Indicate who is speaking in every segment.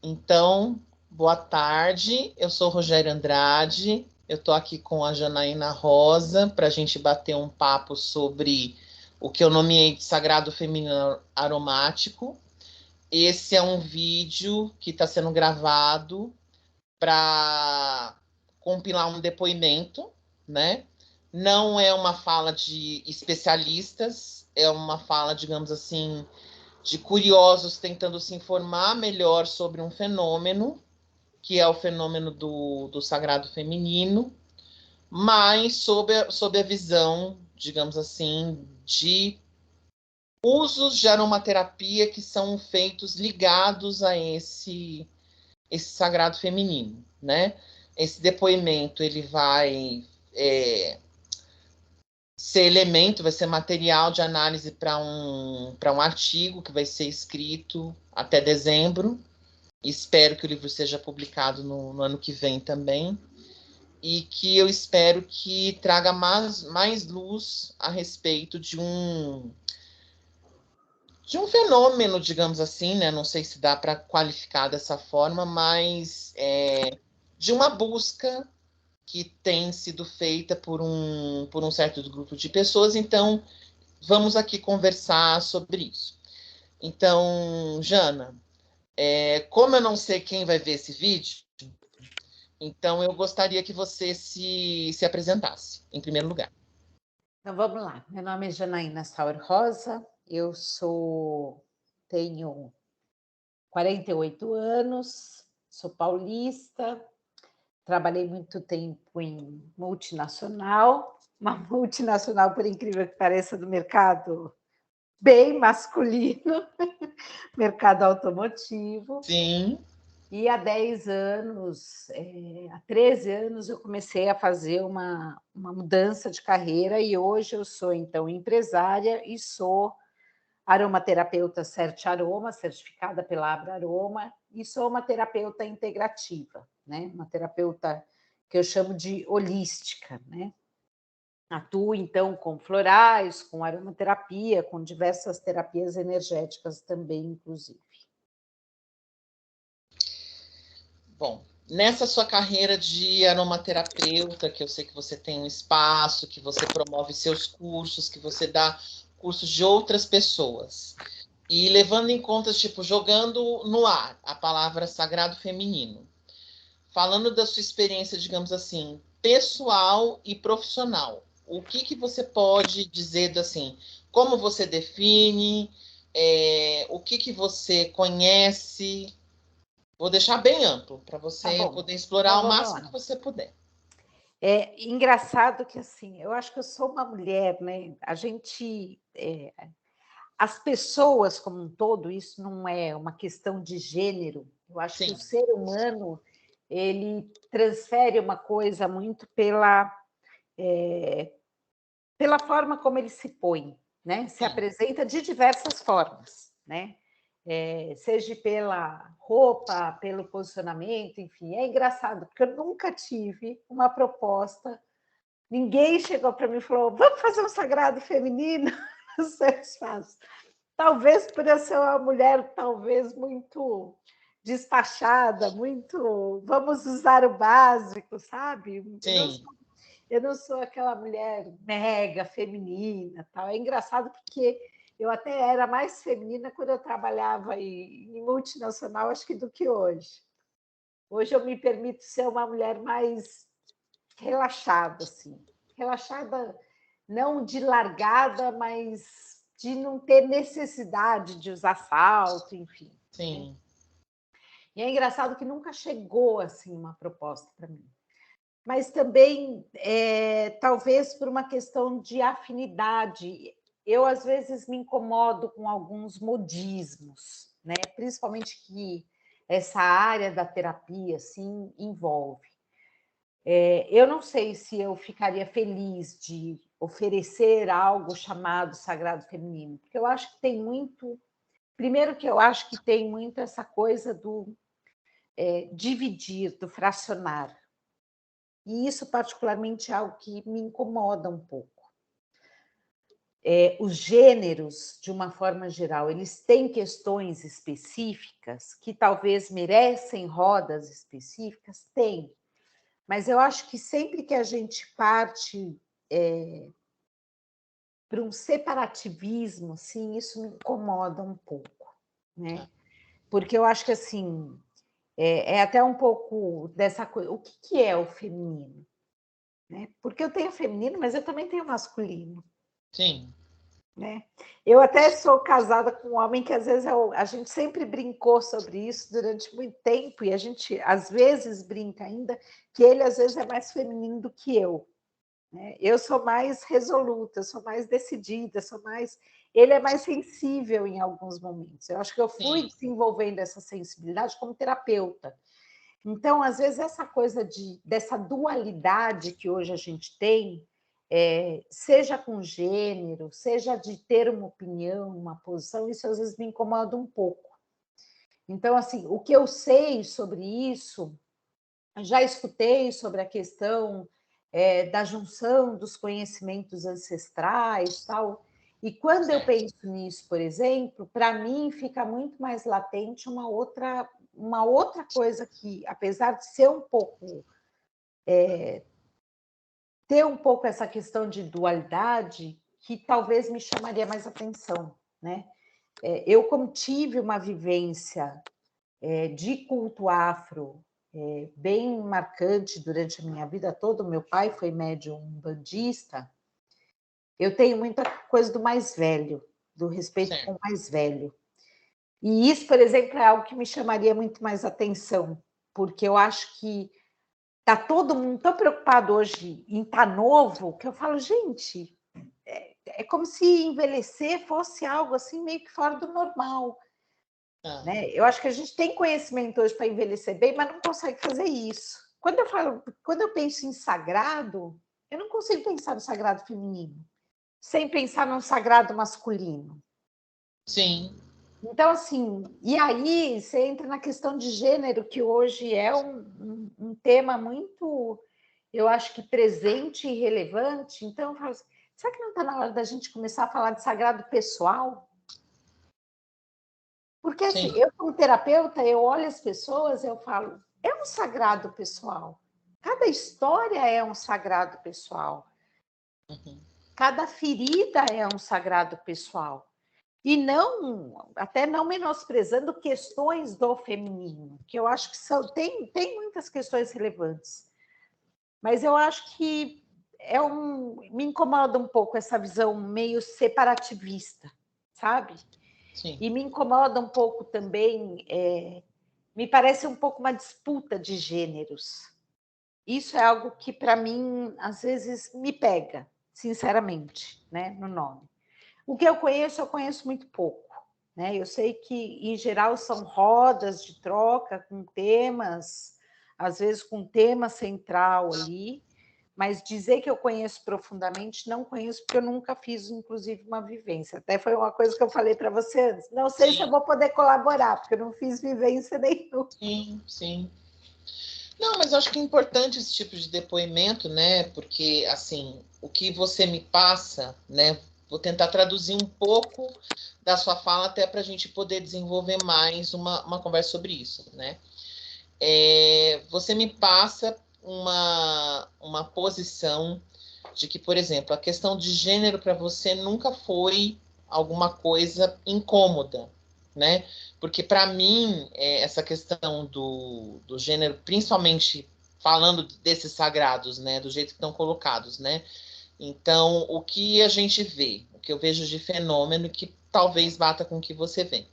Speaker 1: Então, boa tarde, eu sou Rogério Andrade, eu estou aqui com a Janaína Rosa para a gente bater um papo sobre o que eu nomeei de Sagrado Feminino Aromático. Esse é um vídeo que está sendo gravado para compilar um depoimento, né? Não é uma fala de especialistas, é uma fala, digamos assim, de curiosos tentando se informar melhor sobre um fenômeno, que é o fenômeno do sagrado feminino, mas sob a visão, digamos assim, de usos de aromaterapia que são feitos ligados a esse sagrado feminino, né? Esse depoimento ele vai ser elemento, vai ser material de análise para um artigo que vai ser escrito até dezembro. Espero que o livro seja publicado no ano que vem também. E que eu espero que traga mais luz a respeito de um fenômeno, digamos assim, né? Não sei se dá para qualificar dessa forma, mas de uma busca que tem sido feita por um certo grupo de pessoas. Então, vamos aqui conversar sobre isso. Então, Jana, como eu não sei quem vai ver esse vídeo, então eu gostaria que você se apresentasse, em primeiro lugar.
Speaker 2: Então vamos lá. Meu nome é Janaína Sauer Rosa, tenho 48 anos, sou paulista, trabalhei muito tempo em multinacional, uma multinacional, por incrível que pareça, do mercado bem masculino, mercado automotivo.
Speaker 1: Sim.
Speaker 2: E há 10 anos, há 13 anos, eu comecei a fazer uma mudança de carreira e hoje eu sou, então, empresária e sou aromaterapeuta Cert Aroma, certificada pela Abra Aroma, e sou uma terapeuta integrativa, né? Uma terapeuta que eu chamo de holística, né? Atuo, então, com florais, com aromaterapia, com diversas terapias energéticas também, inclusive.
Speaker 1: Bom, nessa sua carreira de aromaterapeuta, que eu sei que você tem um espaço, que você promove seus cursos, que você dá cursos de outras pessoas, e levando em conta, tipo, jogando no ar a palavra sagrado feminino, falando da sua experiência, digamos assim, pessoal e profissional, o que você pode dizer assim, como você define, o que você conhece? Vou deixar bem amplo para
Speaker 2: Tá
Speaker 1: você
Speaker 2: bom,
Speaker 1: poder explorar
Speaker 2: então
Speaker 1: o
Speaker 2: vamos
Speaker 1: máximo que
Speaker 2: lá.
Speaker 1: você puder.
Speaker 2: É engraçado que, assim, eu acho que eu sou uma mulher, né? As pessoas como um todo, isso não é uma questão de gênero. Eu acho que o
Speaker 1: Sim,
Speaker 2: ser humano ele transfere uma coisa muito pela forma como ele se põe, né? Se
Speaker 1: sim,
Speaker 2: apresenta de diversas formas, né? Seja pela roupa, pelo posicionamento, enfim. É engraçado, porque eu nunca tive uma proposta. Ninguém chegou para mim e falou: vamos fazer um sagrado feminino no seu espaço. Talvez por eu ser uma mulher, talvez muito despachada, muito. Vamos usar o básico, sabe?
Speaker 1: sim,
Speaker 2: Eu não sou aquela mulher mega feminina. Tal. É engraçado porque eu até era mais feminina quando eu trabalhava em multinacional, acho que do que hoje. Hoje eu me permito ser uma mulher mais relaxada, assim. Relaxada, não de largada, mas de não ter necessidade de usar salto, enfim. Né?
Speaker 1: sim.
Speaker 2: E é engraçado que nunca chegou assim uma proposta para mim. Mas também, talvez por uma questão de afinidade. Eu, às vezes, me incomodo com alguns modismos, né? Principalmente que essa área da terapia assim, envolve. Eu não sei se eu ficaria feliz de oferecer algo chamado sagrado feminino, porque eu acho que tem muito. Primeiro, que eu acho que tem muito essa coisa do dividir, do fracionar. E isso, particularmente, é algo que me incomoda um pouco. os gêneros, de uma forma geral, eles têm questões específicas que talvez merecem rodas específicas? Tem. Mas eu acho que sempre que a gente parte para um separativismo, assim, isso me incomoda um pouco, né? Porque eu acho que, assim, é até um pouco dessa coisa. O que é o feminino? Né? Porque eu tenho feminino, mas eu também tenho masculino.
Speaker 1: Sim.
Speaker 2: Né? Eu até sou casada com um homem que às vezes a gente sempre brincou sobre isso durante muito tempo, e a gente às vezes brinca ainda que ele às vezes é mais feminino do que eu. Né? Eu sou mais resoluta, sou mais decidida, ele é mais sensível em alguns momentos. Eu acho que eu fui desenvolvendo essa sensibilidade como terapeuta. Então, às vezes, essa coisa dessa dualidade que hoje a gente tem, seja com gênero, seja de ter uma opinião, uma posição, isso às vezes me incomoda um pouco. Então, assim, o que eu sei sobre isso, já escutei sobre a questão da junção dos conhecimentos ancestrais, tal. E quando eu penso nisso, por exemplo, para mim fica muito mais latente uma outra coisa que, apesar de ser um pouco ter um pouco essa questão de dualidade, que talvez me chamaria mais atenção, né? Eu, como tive uma vivência de culto afro bem marcante durante a minha vida toda, meu pai foi médium umbandista, eu tenho muita coisa do mais velho, do respeito com o mais velho. E isso, por exemplo, é algo que me chamaria muito mais atenção, porque eu acho que está todo mundo tão preocupado hoje em estar novo, que eu falo, gente, é como se envelhecer fosse algo assim meio que fora do normal. Né? Eu acho que a gente tem conhecimento hoje para envelhecer bem, mas não consegue fazer isso. Quando eu penso em sagrado, eu não consigo pensar no sagrado feminino, sem pensar no sagrado masculino.
Speaker 1: Sim.
Speaker 2: Então, assim, e aí você entra na questão de gênero, que hoje é um tema muito, eu acho que presente e relevante. Então, eu falo assim, será que não está na hora da gente começar a falar de sagrado pessoal? Porque, assim, eu como terapeuta, eu olho as pessoas e eu falo, é um sagrado pessoal. Cada história é um sagrado pessoal. Cada ferida é um sagrado pessoal. E não, até não menosprezando questões do feminino, que eu acho que tem muitas questões relevantes. Mas eu acho que me incomoda um pouco essa visão meio separativista, sabe?
Speaker 1: Sim.
Speaker 2: E me incomoda um pouco também, me parece um pouco uma disputa de gêneros. Isso é algo que, para mim, às vezes me pega, sinceramente, né, no nome. O que eu conheço muito pouco. Né? Eu sei que, em geral, são rodas de troca com temas, às vezes com tema central ali, mas dizer que eu conheço profundamente, não conheço, porque eu nunca fiz, inclusive, uma vivência. Até foi uma coisa que eu falei para você antes. Não sei se eu vou poder colaborar, porque eu não fiz vivência nenhuma.
Speaker 1: Sim. Não, mas eu acho que é importante esse tipo de depoimento, né? Porque, assim, o que você me passa, né? Vou tentar traduzir um pouco da sua fala até para a gente poder desenvolver mais uma conversa sobre isso, né? Você me passa uma posição de que, por exemplo, a questão de gênero para você nunca foi alguma coisa incômoda, né? Porque para mim, essa questão do gênero, principalmente falando desses sagrados, né, do jeito que estão colocados, né? Então, o que a gente vê, o que eu vejo de fenômeno que talvez bata com o que você vê,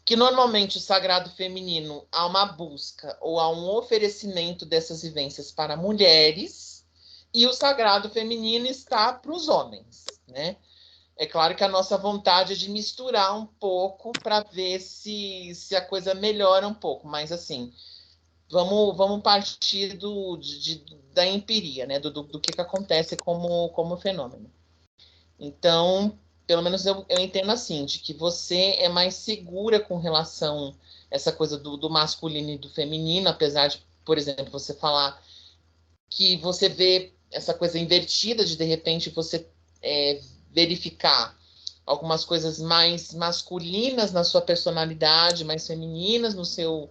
Speaker 1: que normalmente o sagrado feminino há uma busca ou há um oferecimento dessas vivências para mulheres e o sagrado feminino está para os homens, né? É claro que a nossa vontade é de misturar um pouco para ver se a coisa melhora um pouco, mas assim, vamos partir da empiria, né? Do que acontece como fenômeno. Então, pelo menos eu entendo assim, de que você é mais segura com relação a essa coisa do masculino e do feminino, apesar de, por exemplo, você falar que você vê essa coisa invertida de repente, você verificar algumas coisas mais masculinas na sua personalidade, mais femininas no seu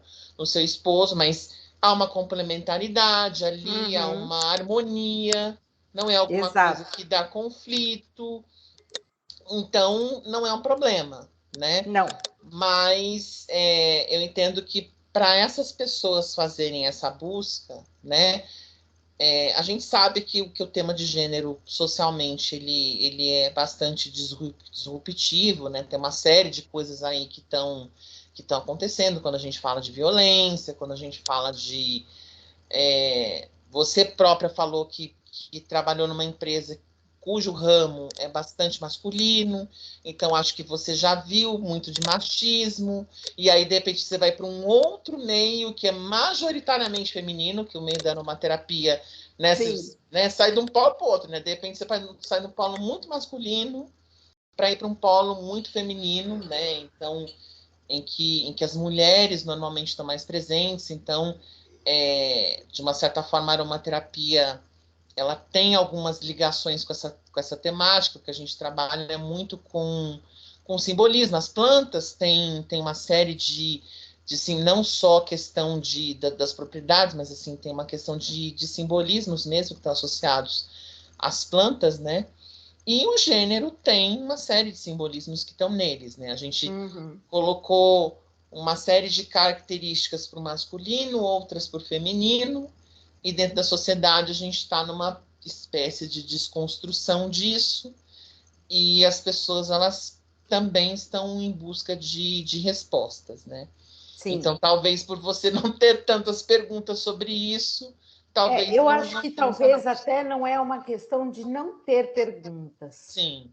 Speaker 1: esposo, mas há uma complementaridade ali, há uma harmonia, não é alguma coisa
Speaker 2: Exato.
Speaker 1: que dá conflito, então não é um problema, né?
Speaker 2: Não.
Speaker 1: Mas eu entendo que para essas pessoas fazerem essa busca, né? A gente sabe que o tema de gênero socialmente ele é bastante disruptivo, né? Tem uma série de coisas aí que estão acontecendo quando a gente fala de violência, quando a gente fala de você própria falou que trabalhou numa empresa cujo ramo é bastante masculino, então acho que você já viu muito de machismo, e aí de repente você vai para um outro meio que é majoritariamente feminino, que o meio da aromaterapia, né, sai de um polo para o outro, né? De repente você sai de um polo muito masculino para ir para um polo muito feminino, né? Então, em que as mulheres normalmente estão mais presentes, então de uma certa forma, a aromaterapia ela tem algumas ligações com essa temática, que a gente trabalha muito com simbolismo. As plantas têm uma série de sim, não só questão das propriedades, mas assim, tem uma questão de simbolismos mesmo que estão associados às plantas, né? E o gênero tem uma série de simbolismos que estão neles, né? A gente colocou uma série de características para o masculino, outras para o feminino, e dentro da sociedade a gente está numa espécie de desconstrução disso, e as pessoas elas também estão em busca de respostas, né?
Speaker 2: Sim.
Speaker 1: Então, talvez por você não ter tantas perguntas sobre isso, talvez
Speaker 2: eu
Speaker 1: não,
Speaker 2: acho
Speaker 1: não
Speaker 2: que
Speaker 1: tenha
Speaker 2: talvez
Speaker 1: essa...
Speaker 2: até não é uma questão de não ter perguntas.
Speaker 1: Sim.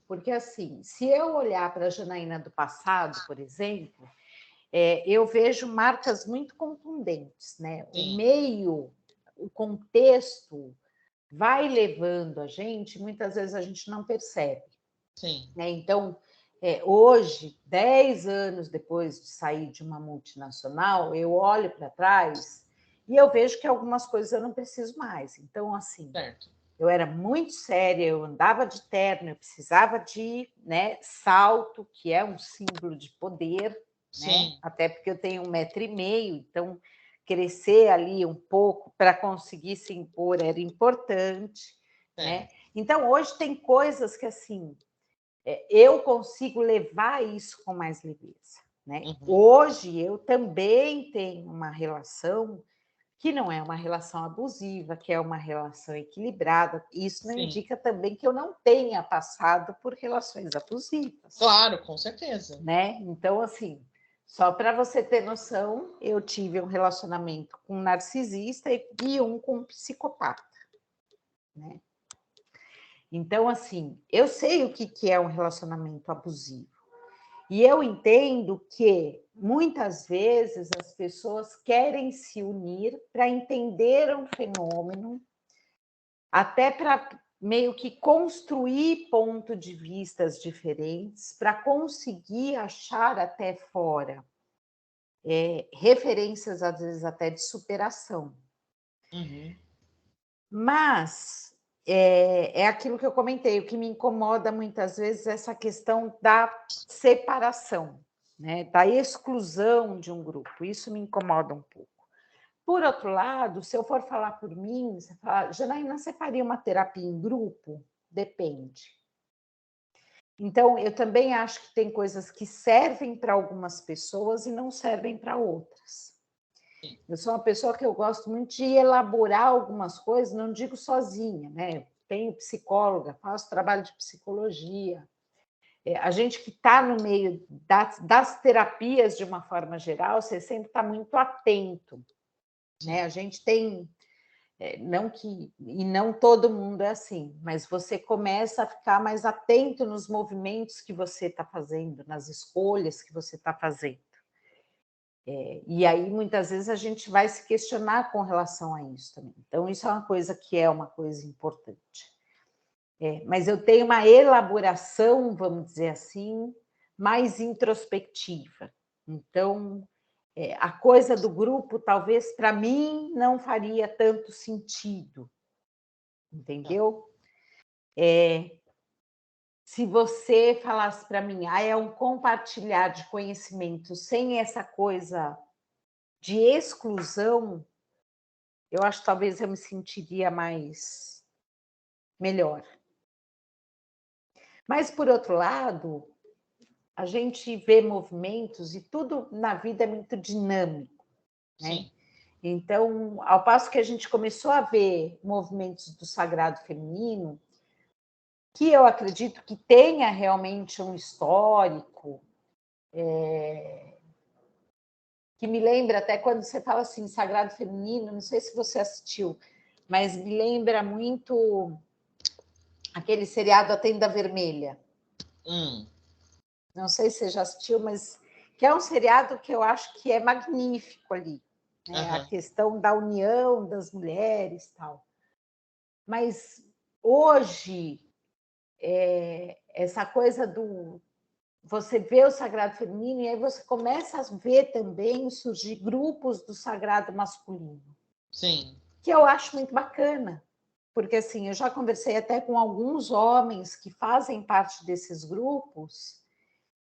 Speaker 2: Porque, assim, se eu olhar para a Janaína do passado, por exemplo, eu vejo marcas muito contundentes, né?
Speaker 1: Sim.
Speaker 2: O meio, o contexto vai levando a gente, muitas vezes a gente não percebe.
Speaker 1: Sim.
Speaker 2: Né? Então, hoje, 10 anos depois de sair de uma multinacional, eu olho para trás e eu vejo que algumas coisas eu não preciso mais. Então, assim,
Speaker 1: certo.
Speaker 2: Eu era muito séria, eu andava de terno, eu precisava de salto, que é um símbolo de poder, né? Até porque eu tenho 1,5 m, então crescer ali um pouco para conseguir se impor era importante, né? Então, hoje tem coisas que, assim, eu consigo levar isso com mais leveza, né? Hoje eu também tenho uma relação que não é uma relação abusiva, que é uma relação equilibrada. Isso não indica também que eu não tenha passado por relações abusivas.
Speaker 1: Claro, com certeza.
Speaker 2: Né? Então, assim, só para você ter noção, eu tive um relacionamento com um narcisista e um com um psicopata. Né? Então, assim, eu sei o que é um relacionamento abusivo. E eu entendo que muitas vezes as pessoas querem se unir para entender um fenômeno, até para meio que construir pontos de vistas diferentes, para conseguir achar até fora referências, às vezes, até de superação. Mas é aquilo que eu comentei, o que me incomoda muitas vezes é essa questão da separação, né? Da exclusão de um grupo. Isso me incomoda um pouco. Por outro lado, se eu for falar por mim, você fala, Janaína, você faria uma terapia em grupo? Depende. Então, eu também acho que tem coisas que servem para algumas pessoas e não servem para outras. Eu sou uma pessoa que eu gosto muito de elaborar algumas coisas, não digo sozinha, né? Tenho psicóloga, faço trabalho de psicologia. A gente que está no meio das terapias de uma forma geral, você sempre está muito atento. Né? A gente tem, e não todo mundo é assim, mas você começa a ficar mais atento nos movimentos que você está fazendo, nas escolhas que você está fazendo. E aí, muitas vezes, a gente vai se questionar com relação a isso também. Então, isso é uma coisa importante. Mas eu tenho uma elaboração, vamos dizer assim, mais introspectiva. Então, a coisa do grupo, talvez, para mim, não faria tanto sentido. Entendeu? se você falasse para mim, é um compartilhar de conhecimento sem essa coisa de exclusão, eu acho que talvez eu me sentiria mais melhor. Mas, por outro lado, a gente vê movimentos e tudo na vida é muito dinâmico, né?
Speaker 1: Sim.
Speaker 2: Então, ao passo que a gente começou a ver movimentos do sagrado feminino, que eu acredito que tenha realmente um histórico, que me lembra até quando você fala assim, sagrado feminino, não sei se você assistiu, mas me lembra muito aquele seriado A Tenda Vermelha. Não sei se você já assistiu, mas que é um seriado que eu acho que é magnífico ali, né? A questão da união das mulheres e tal. Mas hoje, essa coisa do... Você vê o sagrado feminino e aí você começa a ver também surgir grupos do sagrado masculino.
Speaker 1: Sim.
Speaker 2: Que eu acho muito bacana, porque assim, eu já conversei até com alguns homens que fazem parte desses grupos,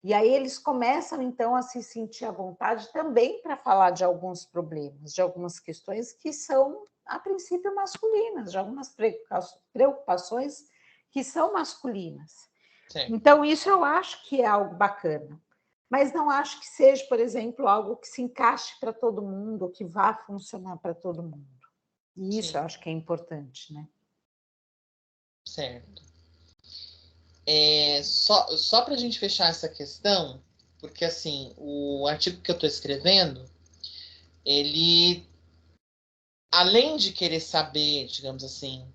Speaker 2: e aí eles começam então a se sentir à vontade também para falar de alguns problemas, de algumas questões que são, a princípio, masculinas, de algumas preocupações que são masculinas.
Speaker 1: Certo.
Speaker 2: Então, isso eu acho que é algo bacana. Mas não acho que seja, por exemplo, algo que se encaixe para todo mundo, ou que vá funcionar para todo mundo. E isso
Speaker 1: Sim.
Speaker 2: eu acho que é importante, né?
Speaker 1: Certo. Só para a gente fechar essa questão, porque assim, o artigo que eu estou escrevendo, ele, além de querer saber, digamos assim,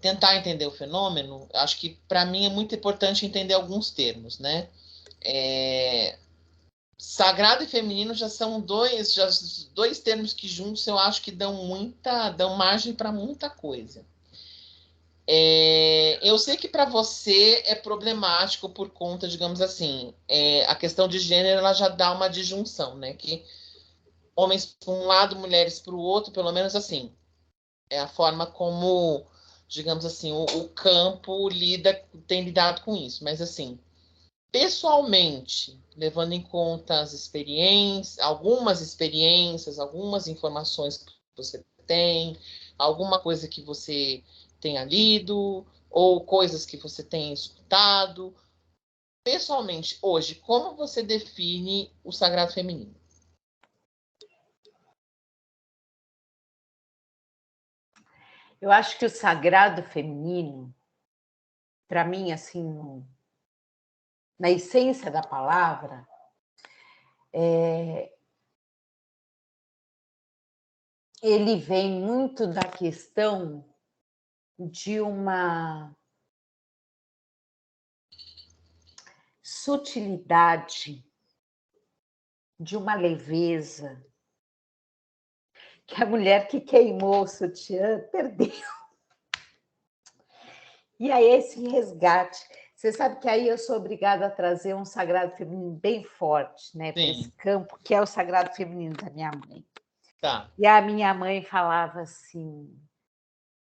Speaker 1: tentar entender o fenômeno, acho que para mim é muito importante entender alguns termos, né? Sagrado e feminino já são dois termos que juntos eu acho que dão margem para muita coisa. Eu sei que para você é problemático por conta, digamos assim, a questão de gênero ela já dá uma disjunção, né? Que homens para um lado, mulheres para o outro, pelo menos assim, é a forma como, digamos assim, o campo tem lidado com isso. Mas assim, pessoalmente, levando em conta as experiências, algumas informações que você tem, alguma coisa que você tenha lido, ou coisas que você tenha escutado. Pessoalmente, hoje, como você define o sagrado feminino?
Speaker 2: Eu acho que o sagrado feminino, para mim, assim, na essência da palavra, ele vem muito da questão de uma sutilidade, de uma leveza, que a mulher que queimou o sutiã perdeu. E aí esse resgate. Você sabe que aí eu sou obrigada a trazer um sagrado feminino bem forte, né, para esse campo, que é o sagrado feminino da minha mãe.
Speaker 1: Tá.
Speaker 2: E a minha mãe falava assim,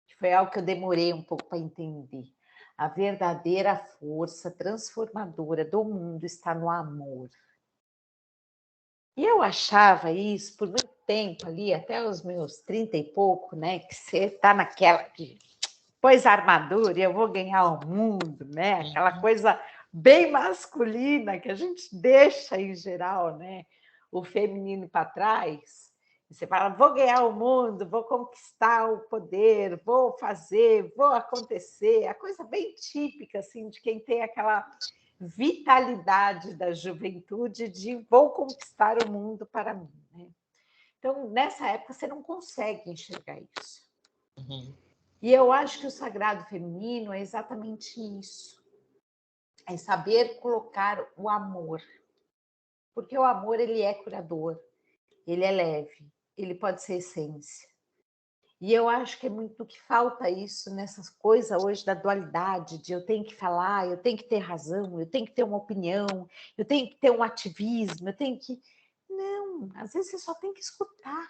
Speaker 2: que foi algo que eu demorei um pouco para entender. A verdadeira força transformadora do mundo está no amor. E eu achava isso por muito tempo ali, até os meus 30 e pouco, né? Que você está naquela de pôs a armadura e eu vou ganhar o mundo, né? Aquela coisa bem masculina que a gente deixa em geral, né? O feminino para trás. E você fala, vou ganhar o mundo, vou conquistar o poder, vou fazer, vou acontecer. A coisa bem típica assim de quem tem aquela vitalidade da juventude de vou conquistar o mundo para mim, né? Então, nessa época, você não consegue enxergar isso. E eu acho que o sagrado feminino é exatamente isso. É saber colocar o amor. Porque o amor, ele é curador, ele é leve, ele pode ser essência. E eu acho que é muito que falta isso nessas coisas hoje da dualidade, de eu tenho que falar, eu tenho que ter razão, eu tenho que ter uma opinião, eu tenho que ter um ativismo, eu tenho que... Não, às vezes você só tem que escutar,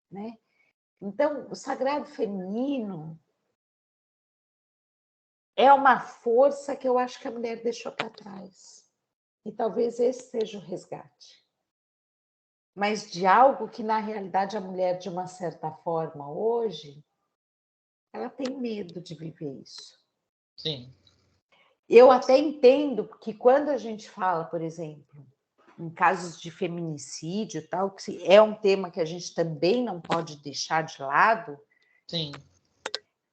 Speaker 2: né? Então, o sagrado feminino é uma força que eu acho que a mulher deixou para trás. E talvez esse seja o resgate. Mas de algo que, na realidade, a mulher, de uma certa forma, hoje, ela tem medo de viver isso.
Speaker 1: Sim.
Speaker 2: Eu até entendo que quando a gente fala, por exemplo, em casos de feminicídio, tal, que é um tema que a gente também não pode deixar de lado.
Speaker 1: Sim.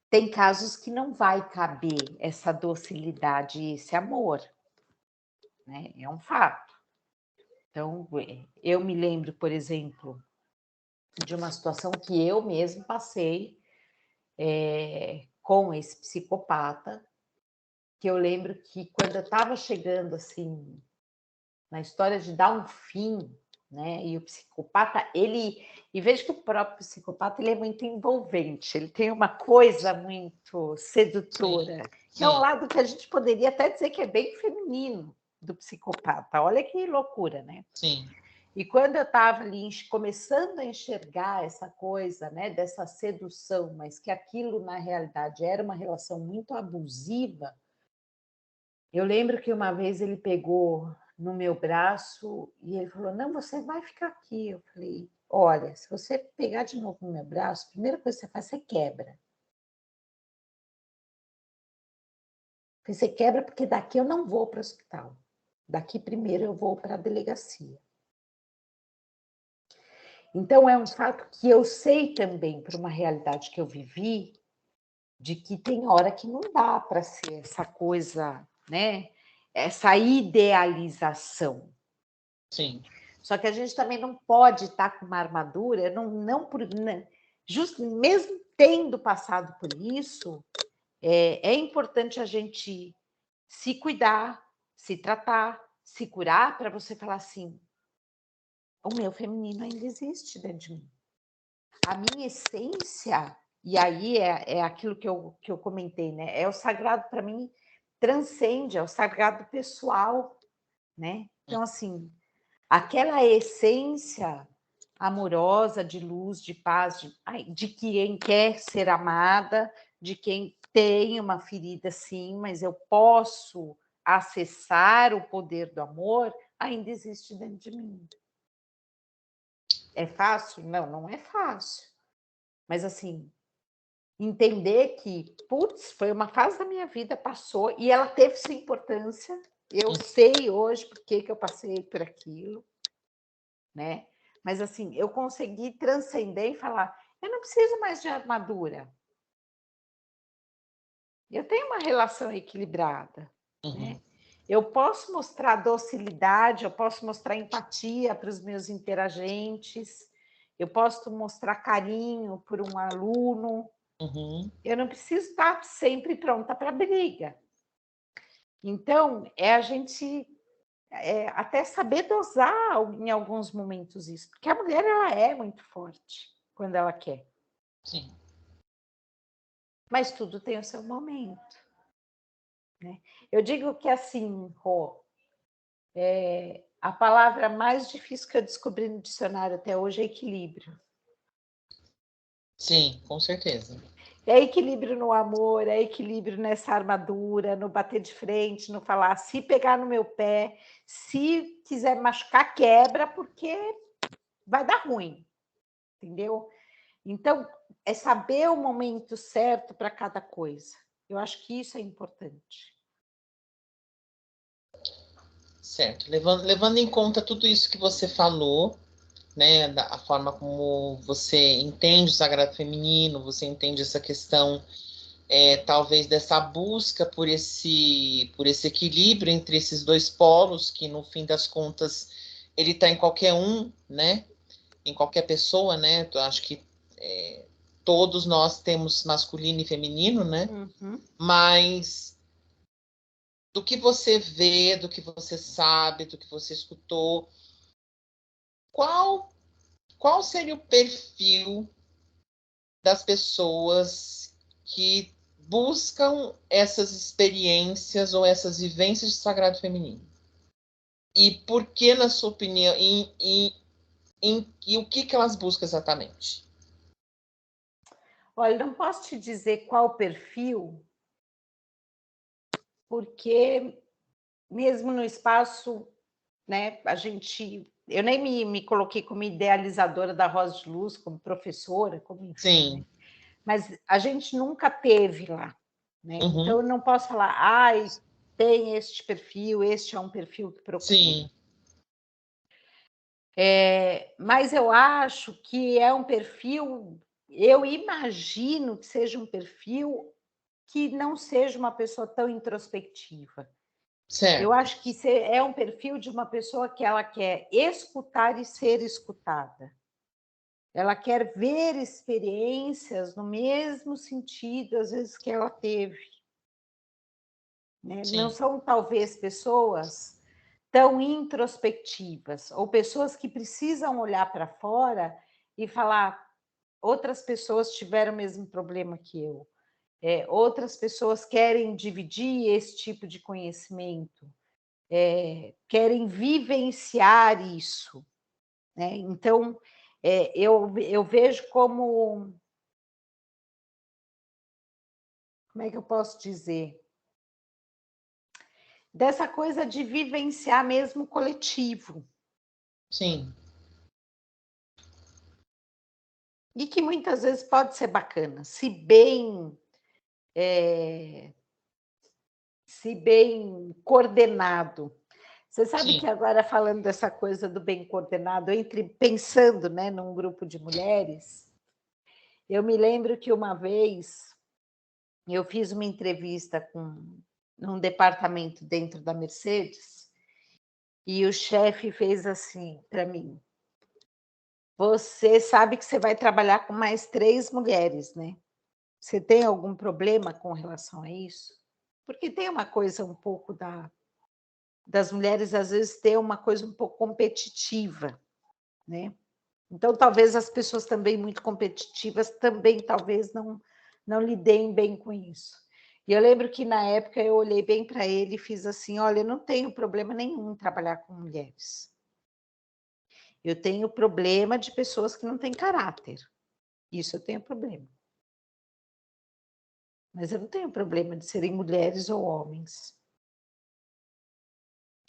Speaker 2: Tem casos que não vai caber essa docilidade e esse amor, né? É um fato. Então, eu me lembro, por exemplo, de uma situação que eu mesmo passei com esse psicopata, que eu lembro que quando eu estava chegando assim na história de dar um fim, né? E o psicopata, e vejo que o próprio psicopata ele é muito envolvente, ele tem uma coisa muito sedutora, que é um lado que a gente poderia até dizer que é bem feminino do psicopata. Olha que loucura, né?
Speaker 1: Sim.
Speaker 2: E quando eu estava ali começando a enxergar essa coisa, né, dessa sedução, mas que aquilo na realidade era uma relação muito abusiva, eu lembro que uma vez ele pegou no meu braço e ele falou: "Não, você vai ficar aqui". Eu falei: "Olha, se você pegar de novo no meu braço, a primeira coisa que você faz, você quebra. Você quebra porque daqui eu não vou para o hospital. Daqui primeiro eu vou para a delegacia". Então é um fato que eu sei também, por uma realidade que eu vivi, de que tem hora que não dá para ser essa coisa, né? Essa idealização.
Speaker 1: Sim.
Speaker 2: Só que a gente também não pode estar com uma armadura, mesmo tendo passado por isso, é importante a gente se cuidar, se tratar, se curar, para você falar assim: o meu feminino ainda existe dentro de mim. A minha essência, e aí é aquilo que eu comentei, né? É o sagrado para mim, transcende, é o sagrado pessoal, né? Então, assim, aquela essência amorosa, de luz, de paz, de quem quer ser amada, de quem tem uma ferida, sim, mas eu posso acessar o poder do amor, ainda existe dentro de mim. É fácil? Não, não é fácil. Mas, assim, entender que, putz, foi uma fase da minha vida, passou, e ela teve sua importância. Eu sei hoje por que eu passei por aquilo, né? Mas, assim, eu consegui transcender e falar: eu não preciso mais de armadura. Eu tenho uma relação equilibrada, né? Eu posso mostrar docilidade, eu posso mostrar empatia para os meus interagentes, eu posso mostrar carinho por um aluno. Eu não preciso estar sempre pronta para briga. Então, a gente até saber dosar em alguns momentos isso, porque a mulher ela é muito forte quando ela quer.
Speaker 1: Sim.
Speaker 2: Mas tudo tem o seu momento, né? Eu digo que assim, Rô, a palavra mais difícil que eu descobri no dicionário até hoje é equilíbrio.
Speaker 1: Sim, com certeza.
Speaker 2: É equilíbrio no amor, é equilíbrio nessa armadura, no bater de frente, no falar, se pegar no meu pé, se quiser machucar, quebra, porque vai dar ruim, entendeu? Então, é saber o momento certo para cada coisa. Eu acho que isso é importante.
Speaker 1: Certo. Levando em conta tudo isso que você falou, né, a forma como você entende o sagrado feminino, você entende essa questão, talvez dessa busca por esse equilíbrio entre esses dois polos, que no fim das contas ele está em qualquer um, né, em qualquer pessoa, né, eu acho que todos nós temos masculino e feminino, né, mas do que você vê, do que você sabe, do que você escutou, qual seria o perfil das pessoas que buscam essas experiências ou essas vivências de sagrado feminino? E por que, na sua opinião, e o que elas buscam exatamente?
Speaker 2: Olha, não posso te dizer qual perfil, porque mesmo no espaço, né, eu nem me coloquei como idealizadora da Rosa de Luz, como professora, como enfim,
Speaker 1: Sim.
Speaker 2: né? Mas a gente nunca teve lá, né?
Speaker 1: Uhum.
Speaker 2: Então eu não posso falar, ai, tem este perfil, este é um perfil que procura.
Speaker 1: Sim.
Speaker 2: Mas eu acho que é um perfil, eu imagino que seja um perfil que não seja uma pessoa tão introspectiva.
Speaker 1: Certo.
Speaker 2: Eu acho que é um perfil de uma pessoa que ela quer escutar e ser escutada. Ela quer ver experiências no mesmo sentido, às vezes, que ela teve. Né? Não são, talvez, pessoas tão introspectivas, ou pessoas que precisam olhar para fora e falar: outras pessoas tiveram o mesmo problema que eu. Outras pessoas querem dividir esse tipo de conhecimento. Querem vivenciar isso, né? Então, eu vejo como é que eu posso dizer? Dessa coisa de vivenciar mesmo coletivo.
Speaker 1: Sim.
Speaker 2: E que muitas vezes pode ser bacana, se bem coordenado. Você sabe que agora, falando dessa coisa do bem coordenado, pensando, né, num grupo de mulheres, eu me lembro que uma vez eu fiz uma entrevista num departamento dentro da Mercedes e o chefe fez assim para mim: você sabe que você vai trabalhar com mais 3 mulheres, né? Você tem algum problema com relação a isso? Porque tem uma coisa um pouco das mulheres, às vezes, ter uma coisa um pouco competitiva, né? Então, talvez as pessoas também muito competitivas também talvez não lidem bem com isso. E eu lembro que, na época, eu olhei bem para ele e fiz assim: olha, eu não tenho problema nenhum em trabalhar com mulheres. Eu tenho problema de pessoas que não têm caráter. Isso eu tenho problema. Mas eu não tenho problema de serem mulheres ou homens.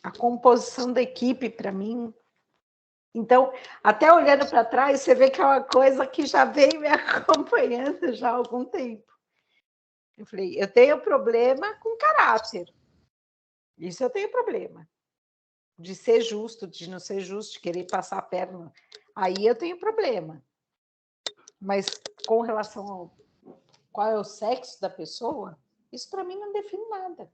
Speaker 2: A composição da equipe, para mim... Então, até olhando para trás, você vê que é uma coisa que já vem me acompanhando já há algum tempo. Eu falei, eu tenho problema com caráter. Isso eu tenho problema. De ser justo, de não ser justo, de querer passar a perna. Aí eu tenho problema. Mas com relação ao qual é o sexo da pessoa, isso para mim não define nada.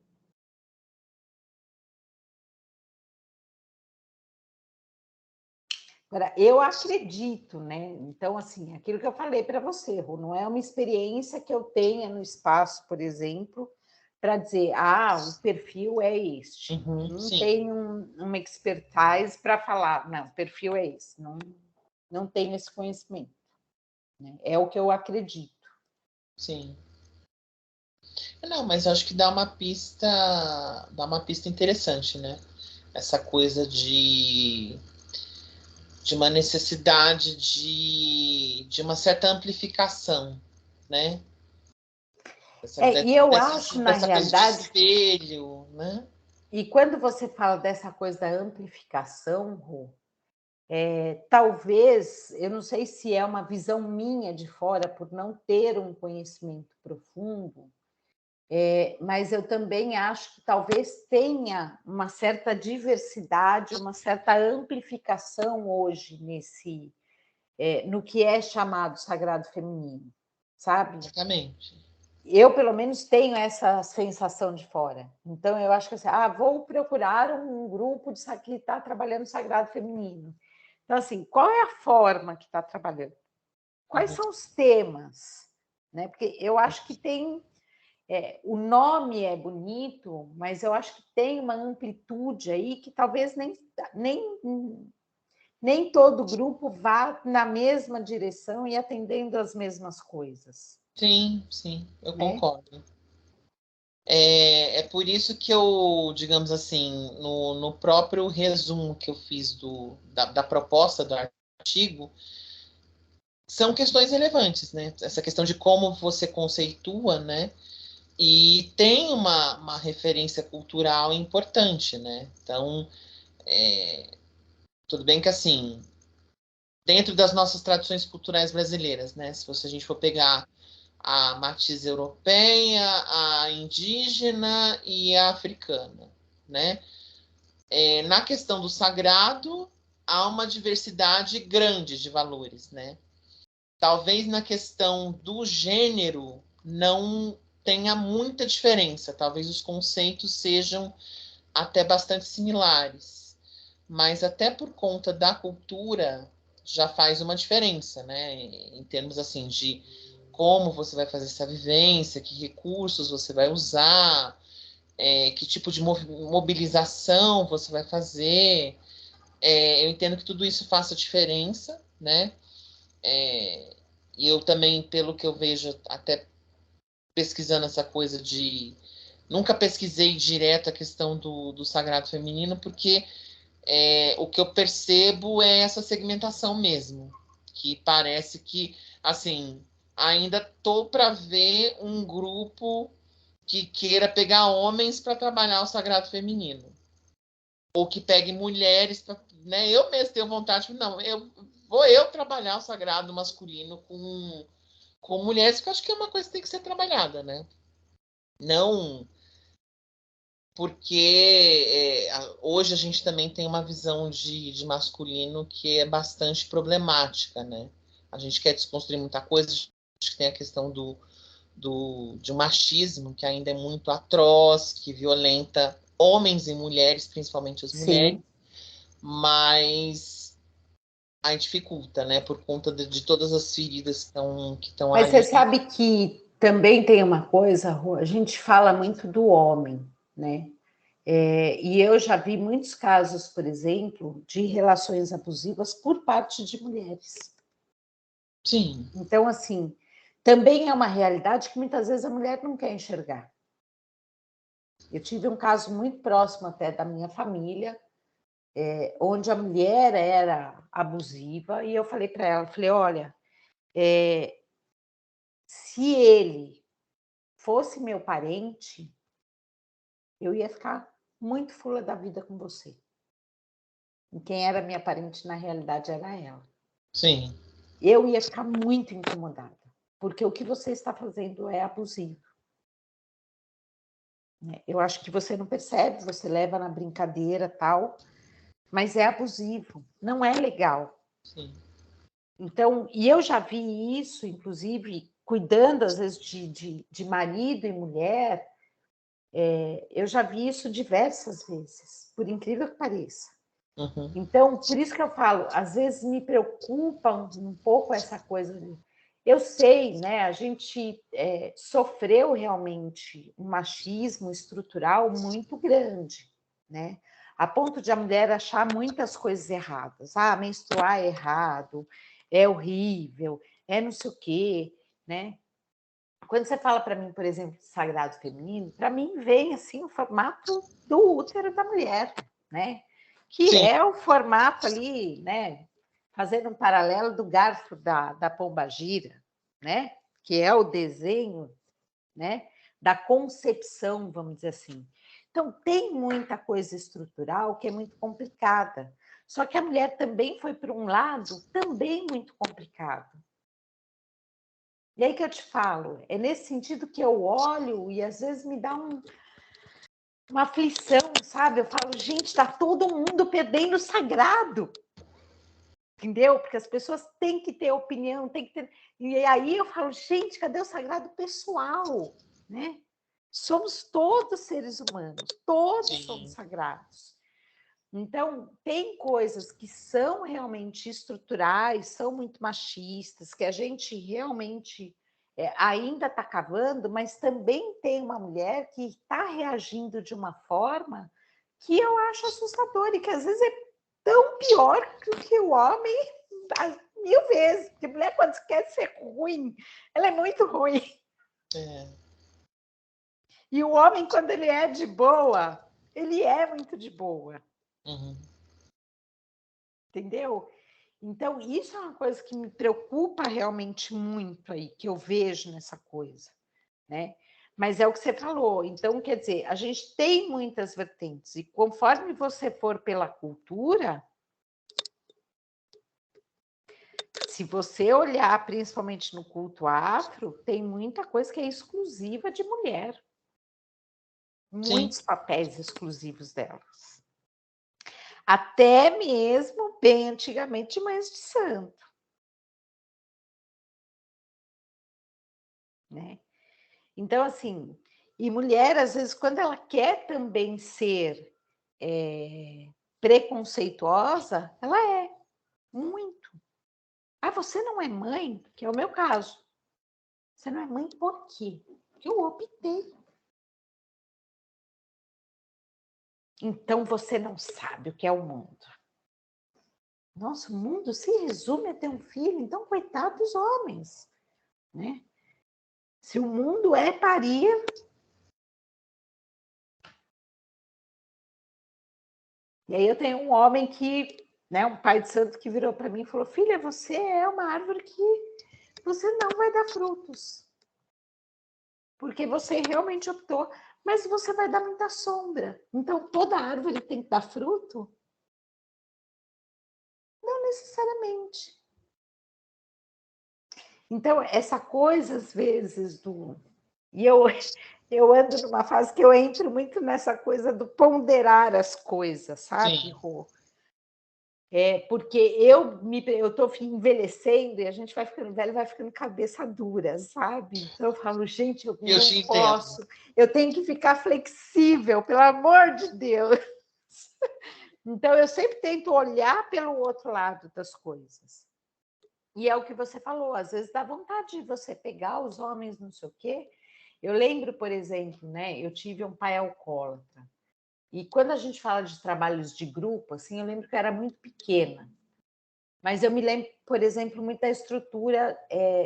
Speaker 2: Agora, eu acredito, né? Então, assim, aquilo que eu falei para você, Rô, não é uma experiência que eu tenha no espaço, por exemplo, para dizer, o perfil é este. Não tenho uma expertise para falar, não, o perfil é esse. Não tenho esse conhecimento. Né? É o que eu acredito.
Speaker 1: Sim. Não, mas acho que dá uma pista interessante, né? Essa coisa de uma necessidade de uma certa amplificação, né?
Speaker 2: E eu acho, na realidade...
Speaker 1: Coisa de espelho, né?
Speaker 2: E quando você fala dessa coisa da amplificação, Rô, talvez, eu não sei se é uma visão minha de fora, por não ter um conhecimento profundo, mas eu também acho que talvez tenha uma certa diversidade, uma certa amplificação hoje no que é chamado sagrado feminino, sabe?
Speaker 1: Exatamente.
Speaker 2: Eu, pelo menos, tenho essa sensação de fora. Então, eu acho que assim, vou procurar um grupo que está trabalhando sagrado feminino. Então, assim, qual é a forma que está trabalhando? Quais são os temas? Né? Porque eu acho que tem... o nome é bonito, mas eu acho que tem uma amplitude aí que talvez nem todo grupo vá na mesma direção e atendendo as mesmas coisas.
Speaker 1: Sim, eu concordo. É por isso que eu, digamos assim, no próprio resumo que eu fiz da proposta do artigo, são questões relevantes, né? Essa questão de como você conceitua, né? E tem uma referência cultural importante, né? Então, tudo bem que assim, dentro das nossas tradições culturais brasileiras, né? Se a gente for pegar a matriz europeia, a indígena e a africana, né? Na questão do sagrado, há uma diversidade grande de valores, né? Talvez na questão do gênero não tenha muita diferença, talvez os conceitos sejam até bastante similares, mas até por conta da cultura já faz uma diferença, né? Em termos assim de como você vai fazer essa vivência, que recursos você vai usar, que tipo de mobilização você vai fazer. Eu entendo que tudo isso faça diferença, né? E eu também, pelo que eu vejo, até pesquisando essa coisa de. Nunca pesquisei direto a questão do sagrado feminino, porque o que eu percebo é essa segmentação mesmo, que parece que, assim, ainda tô para ver um grupo que queira pegar homens para trabalhar o sagrado feminino, ou que pegue mulheres para, né? Eu mesmo tenho vontade, não, eu trabalhar o sagrado masculino com mulheres, que eu acho que é uma coisa que tem que ser trabalhada, né? Não porque hoje a gente também tem uma visão de masculino que é bastante problemática, né? A gente quer desconstruir muita coisa, acho que tem a questão de um machismo que ainda é muito atroz, que violenta homens e mulheres, principalmente as mulheres,
Speaker 2: Sim.
Speaker 1: mas aí dificulta, né? Por conta de todas as feridas que estão
Speaker 2: Mas você
Speaker 1: aí.
Speaker 2: sabe que também tem uma coisa, Rô, a gente fala muito do homem, né? E eu já vi muitos casos, por exemplo, de relações abusivas por parte de mulheres.
Speaker 1: Sim.
Speaker 2: Então, assim, também é uma realidade que muitas vezes a mulher não quer enxergar. Eu tive um caso muito próximo até da minha família, onde a mulher era abusiva, e eu falei para ela, falei, olha, se ele fosse meu parente, eu ia ficar muito fula da vida com você. E quem era minha parente, na realidade, era ela.
Speaker 1: Sim.
Speaker 2: Eu ia ficar muito incomodada, porque o que você está fazendo é abusivo. Eu acho que você não percebe, você leva na brincadeira tal, mas é abusivo, não é legal.
Speaker 1: Sim.
Speaker 2: Então, e eu já vi isso, inclusive, cuidando às vezes de marido e mulher, eu já vi isso diversas vezes, por incrível que pareça.
Speaker 1: Uhum.
Speaker 2: Então, por isso que eu falo, às vezes me preocupa um pouco essa coisa. Eu sei, né? A gente sofreu realmente um machismo estrutural muito grande, né? A ponto de a mulher achar muitas coisas erradas. Ah, menstruar é errado, é horrível, é não sei o quê, né? Quando você fala para mim, por exemplo, de sagrado feminino, para mim vem assim o formato do útero da mulher, né? Que
Speaker 1: Sim.
Speaker 2: é o formato ali, né? Fazendo um paralelo do garfo da pombagira, né? Que é o desenho, né? Da concepção, vamos dizer assim. Então, tem muita coisa estrutural que é muito complicada. Só que a mulher também foi para um lado também muito complicado. E aí que eu te falo, é nesse sentido que eu olho e às vezes me dá uma aflição, sabe? Eu falo, gente, está todo mundo perdendo o sagrado, entendeu? Porque as pessoas têm que ter opinião, têm que ter. E aí eu falo, gente, cadê o sagrado pessoal, né? Somos todos seres humanos, todos somos
Speaker 1: Sim.
Speaker 2: sagrados. Então, tem coisas que são realmente estruturais, são muito machistas, que a gente realmente ainda está cavando, mas também tem uma mulher que está reagindo de uma forma que eu acho assustadora e que às vezes é tão pior do que o homem 1000 vezes. Porque a mulher, quando quer ser ruim, ela é muito ruim.
Speaker 1: É.
Speaker 2: E o homem, quando ele é de boa, ele é muito de boa.
Speaker 1: Uhum.
Speaker 2: Entendeu? Então, isso é uma coisa que me preocupa realmente muito aí, que eu vejo nessa coisa, né? Mas é o que você falou. Então, quer dizer, a gente tem muitas vertentes. E conforme você for pela cultura, se você olhar principalmente no culto afro, tem muita coisa que é exclusiva de mulher. Muitos
Speaker 1: Sim.
Speaker 2: papéis exclusivos delas. Até mesmo, bem antigamente, de mães de santo. Né? Então, assim, e mulher, às vezes, quando ela quer também ser preconceituosa, ela é, muito. Ah, você não é mãe? Que é o meu caso. Você não é mãe por quê? Porque eu optei. Então, você não sabe o que é o mundo. Nossa, o mundo se resume a ter um filho, então, coitado dos homens. Né? Se o mundo é parir... E aí eu tenho um homem que, né, um pai de santo que virou para mim e falou, filha, você é uma árvore que você não vai dar frutos. Porque você realmente optou, mas você vai dar muita sombra. Então, toda árvore tem que dar fruto? Não necessariamente. Então, essa coisa, às vezes, do... E eu ando numa fase que eu entro muito nessa coisa do ponderar as coisas, sabe, Rô? Porque eu estou envelhecendo e a gente vai ficando velho, vai ficando cabeça dura, sabe? Então eu falo, gente, eu
Speaker 1: Eu te
Speaker 2: não
Speaker 1: entendo.
Speaker 2: posso, eu tenho que ficar flexível, pelo amor de Deus. Então eu sempre tento olhar pelo outro lado das coisas. E é o que você falou, às vezes dá vontade de você pegar os homens, não sei o quê. Eu lembro, por exemplo, né? Eu tive um pai alcoólatra. E quando a gente fala de trabalhos de grupo, assim, eu lembro que eu era muito pequena. Mas eu me lembro, por exemplo, muito da estrutura,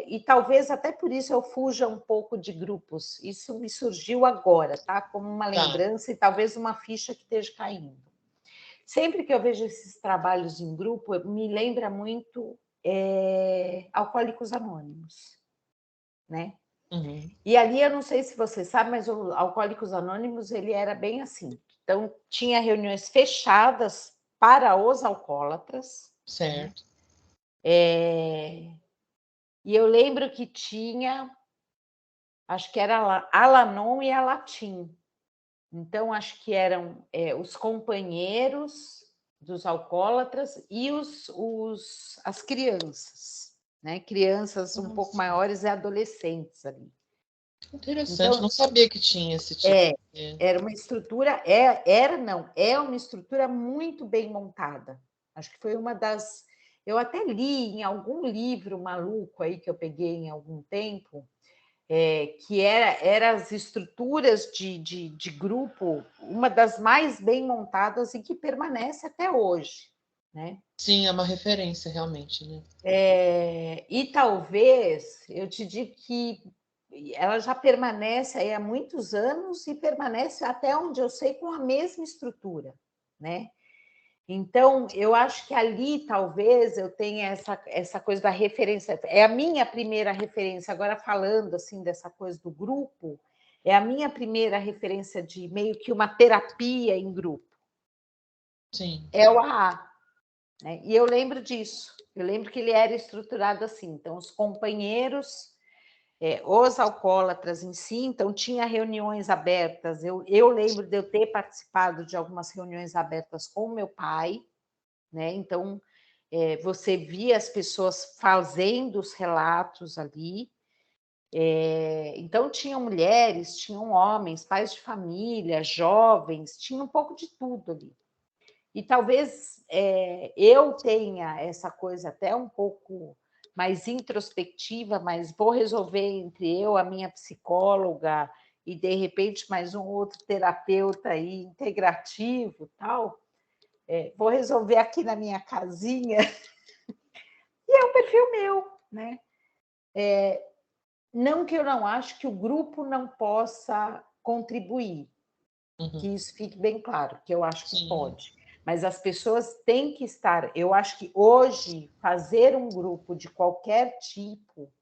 Speaker 2: e talvez até por isso eu fuja um pouco de grupos. Isso me surgiu agora, tá? Como uma lembrança e talvez uma ficha que esteja caindo. Sempre que eu vejo esses trabalhos em grupo, me lembra muito Alcoólicos Anônimos, né?
Speaker 1: Uhum.
Speaker 2: E ali, eu não sei se você sabe, mas o Alcoólicos Anônimos, ele era bem assim. Então, tinha reuniões fechadas para os alcoólatras.
Speaker 1: Certo.
Speaker 2: E eu lembro que tinha, acho que era Alanon e Alatim. Então, acho que eram os companheiros dos alcoólatras e as crianças, né? Crianças um pouco maiores e adolescentes ali.
Speaker 1: Interessante,
Speaker 2: Então,
Speaker 1: não sabia que tinha esse tipo.
Speaker 2: era uma estrutura, é uma estrutura muito bem montada. Acho que foi uma das... Eu até li em algum livro maluco aí que eu peguei em algum tempo, que era as estruturas de grupo, uma das mais bem montadas e que permanece até hoje. Né?
Speaker 1: Sim, é uma referência, realmente. Né?
Speaker 2: E talvez, eu te digo que ela já permanece aí há muitos anos e permanece até onde eu sei com a mesma estrutura, né? Então, eu acho que ali talvez eu tenha essa coisa da referência, é a minha primeira referência, agora falando assim dessa coisa do grupo, é a minha primeira referência de meio que uma terapia em grupo.
Speaker 1: Sim.
Speaker 2: É o AA. Né? E eu lembro disso, eu lembro que ele era estruturado assim, então os companheiros, os alcoólatras em si, então tinha reuniões abertas, eu lembro de eu ter participado de algumas reuniões abertas com meu pai, né? Então você via as pessoas fazendo os relatos ali, então tinham mulheres, tinham homens, pais de família, jovens, tinha um pouco de tudo ali. E talvez eu tenha essa coisa até um pouco mais introspectiva, mas vou resolver entre eu, a minha psicóloga, e de repente mais um outro terapeuta aí, integrativo, tal. Vou resolver aqui na minha casinha. E é um perfil meu, né? Não que eu não acho que o grupo não possa contribuir, que isso fique bem claro, que eu acho que pode. Mas as pessoas têm que estar... Eu acho que hoje, fazer um grupo de qualquer tipo,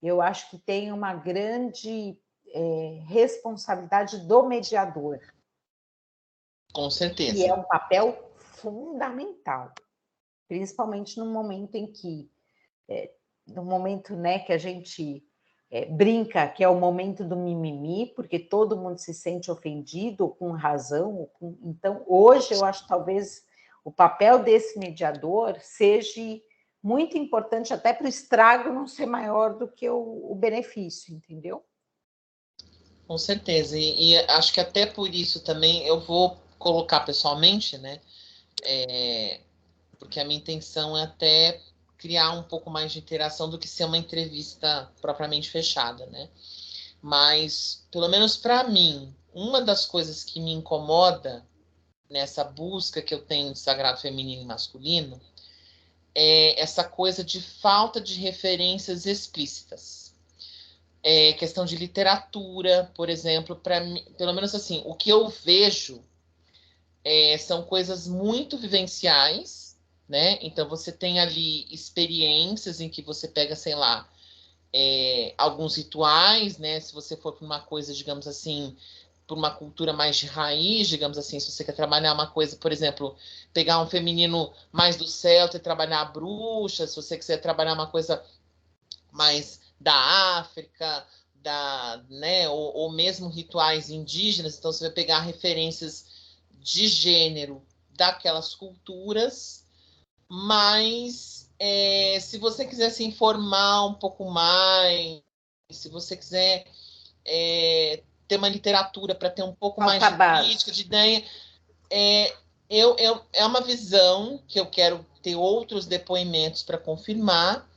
Speaker 2: eu acho que tem uma grande responsabilidade do mediador.
Speaker 1: Com certeza.
Speaker 2: E é um papel fundamental, principalmente no momento em que, no momento, né, que a gente brinca que é o momento do mimimi, porque todo mundo se sente ofendido, com razão. Então, hoje, eu acho que talvez o papel desse mediador seja muito importante, até para o estrago não ser maior do que o benefício, entendeu?
Speaker 1: Com certeza. E acho que até por isso também eu vou colocar pessoalmente, né? Porque a minha intenção é até criar um pouco mais de interação do que ser uma entrevista propriamente fechada, né? Mas, pelo menos para mim, uma das coisas que me incomoda nessa busca que eu tenho de sagrado feminino e masculino é essa coisa de falta de referências explícitas. Questão de literatura, por exemplo, para mim, pelo menos assim, o que eu vejo são coisas muito vivenciais, né? Então você tem ali experiências em que você pega, sei lá, alguns rituais, né? Se você for para uma coisa, digamos assim, por uma cultura mais de raiz, digamos assim, se você quer trabalhar uma coisa, por exemplo, pegar um feminino mais do celta e trabalhar a bruxa, se você quiser trabalhar uma coisa mais da África, né, ou mesmo rituais indígenas, então você vai pegar referências de gênero daquelas culturas, mas se você quiser se informar um pouco mais, se você quiser ter uma literatura para ter um pouco mais de crítica, de ideia, é uma visão que eu quero ter outros depoimentos para confirmar,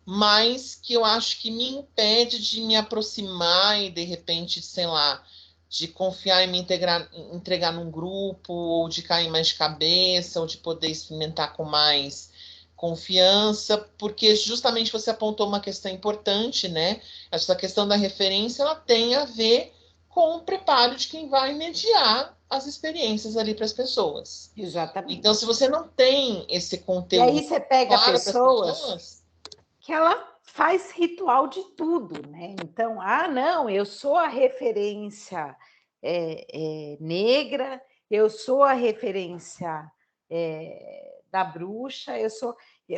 Speaker 1: mas que eu acho que me impede de me aproximar e, de repente, sei lá, de confiar e me entregar num grupo, ou de cair mais de cabeça, ou de poder experimentar com mais confiança, porque justamente você apontou uma questão importante, né? Essa questão da referência, ela tem a ver com o preparo de quem vai mediar as experiências ali para as pessoas.
Speaker 2: Exatamente.
Speaker 1: Então, se você não tem esse conteúdo,
Speaker 2: e aí você pega pessoas que ela faz ritual de tudo, né? Então, não, eu sou a referência negra, eu sou a referência da bruxa, eu sou.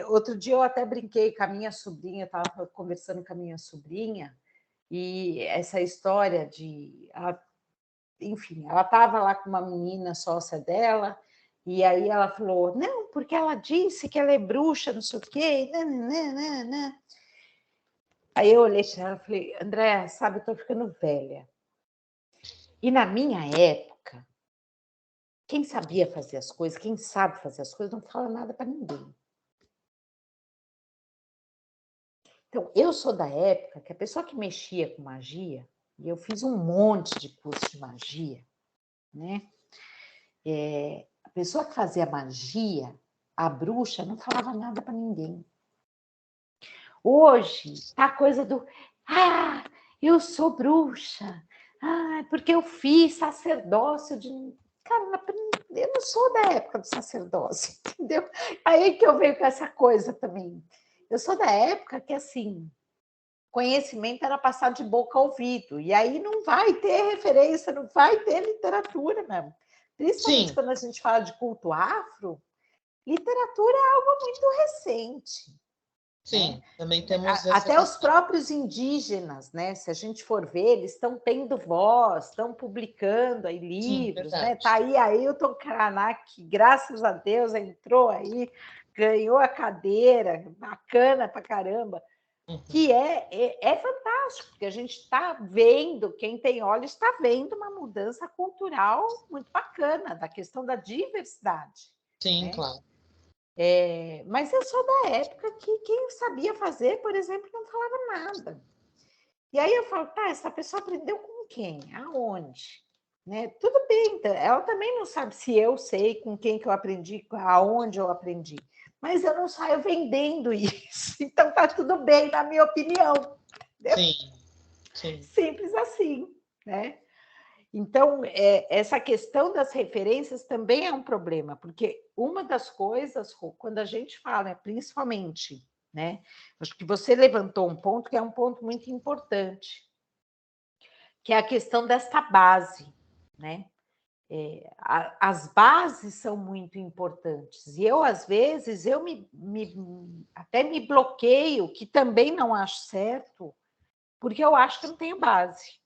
Speaker 2: Outro dia eu até brinquei com a minha sobrinha, estava conversando com a minha sobrinha, e essa história de. Enfim, ela estava lá com uma menina sócia dela, e aí ela falou, não, porque ela disse que ela é bruxa, não sei o quê, né. Aí eu olhei para ela e falei, André, sabe, eu estou ficando velha. E na minha época, quem sabia fazer as coisas, quem sabe fazer as coisas, não fala nada para ninguém. Então, eu sou da época que a pessoa que mexia com magia, e eu fiz um monte de curso de magia, né? A pessoa que fazia magia, a bruxa, não falava nada para ninguém. Hoje, tá a coisa do, eu sou bruxa, porque eu fiz sacerdócio de... Cara, eu não sou da época do sacerdócio, entendeu? Aí que eu venho com essa coisa também. Eu sou da época que, assim, conhecimento era passar de boca a ouvido, e aí não vai ter referência, não vai ter literatura mesmo. Principalmente quando a gente fala de culto afro, literatura é algo muito recente.
Speaker 1: Sim,
Speaker 2: né?
Speaker 1: Também temos
Speaker 2: até os próprios indígenas, né? Se a gente for ver, eles estão tendo voz, estão publicando aí livros, né? Tá aí Ailton Krenak, graças a Deus entrou aí, ganhou a cadeira, bacana pra caramba. Que é fantástico, porque a gente está vendo, quem tem olhos está vendo uma mudança cultural muito bacana, da questão da diversidade.
Speaker 1: Sim,
Speaker 2: né?
Speaker 1: Claro.
Speaker 2: Mas eu sou da época que quem sabia fazer, por exemplo, não falava nada. E aí eu falo, essa pessoa aprendeu com quem? Aonde? Né? Tudo bem, ela também não sabe se eu sei com quem que eu aprendi, aonde eu aprendi. Mas eu não saio vendendo isso. Então tá tudo bem, na minha opinião.
Speaker 1: Sim.
Speaker 2: Simples assim, né? Então, essa questão das referências também é um problema, porque uma das coisas, quando a gente fala, principalmente, né? Acho que você levantou um ponto que é um ponto muito importante. que é a questão desta base, né? As bases são muito importantes. E eu, às vezes, até me bloqueio, que também não acho certo, porque eu acho que não tenho base.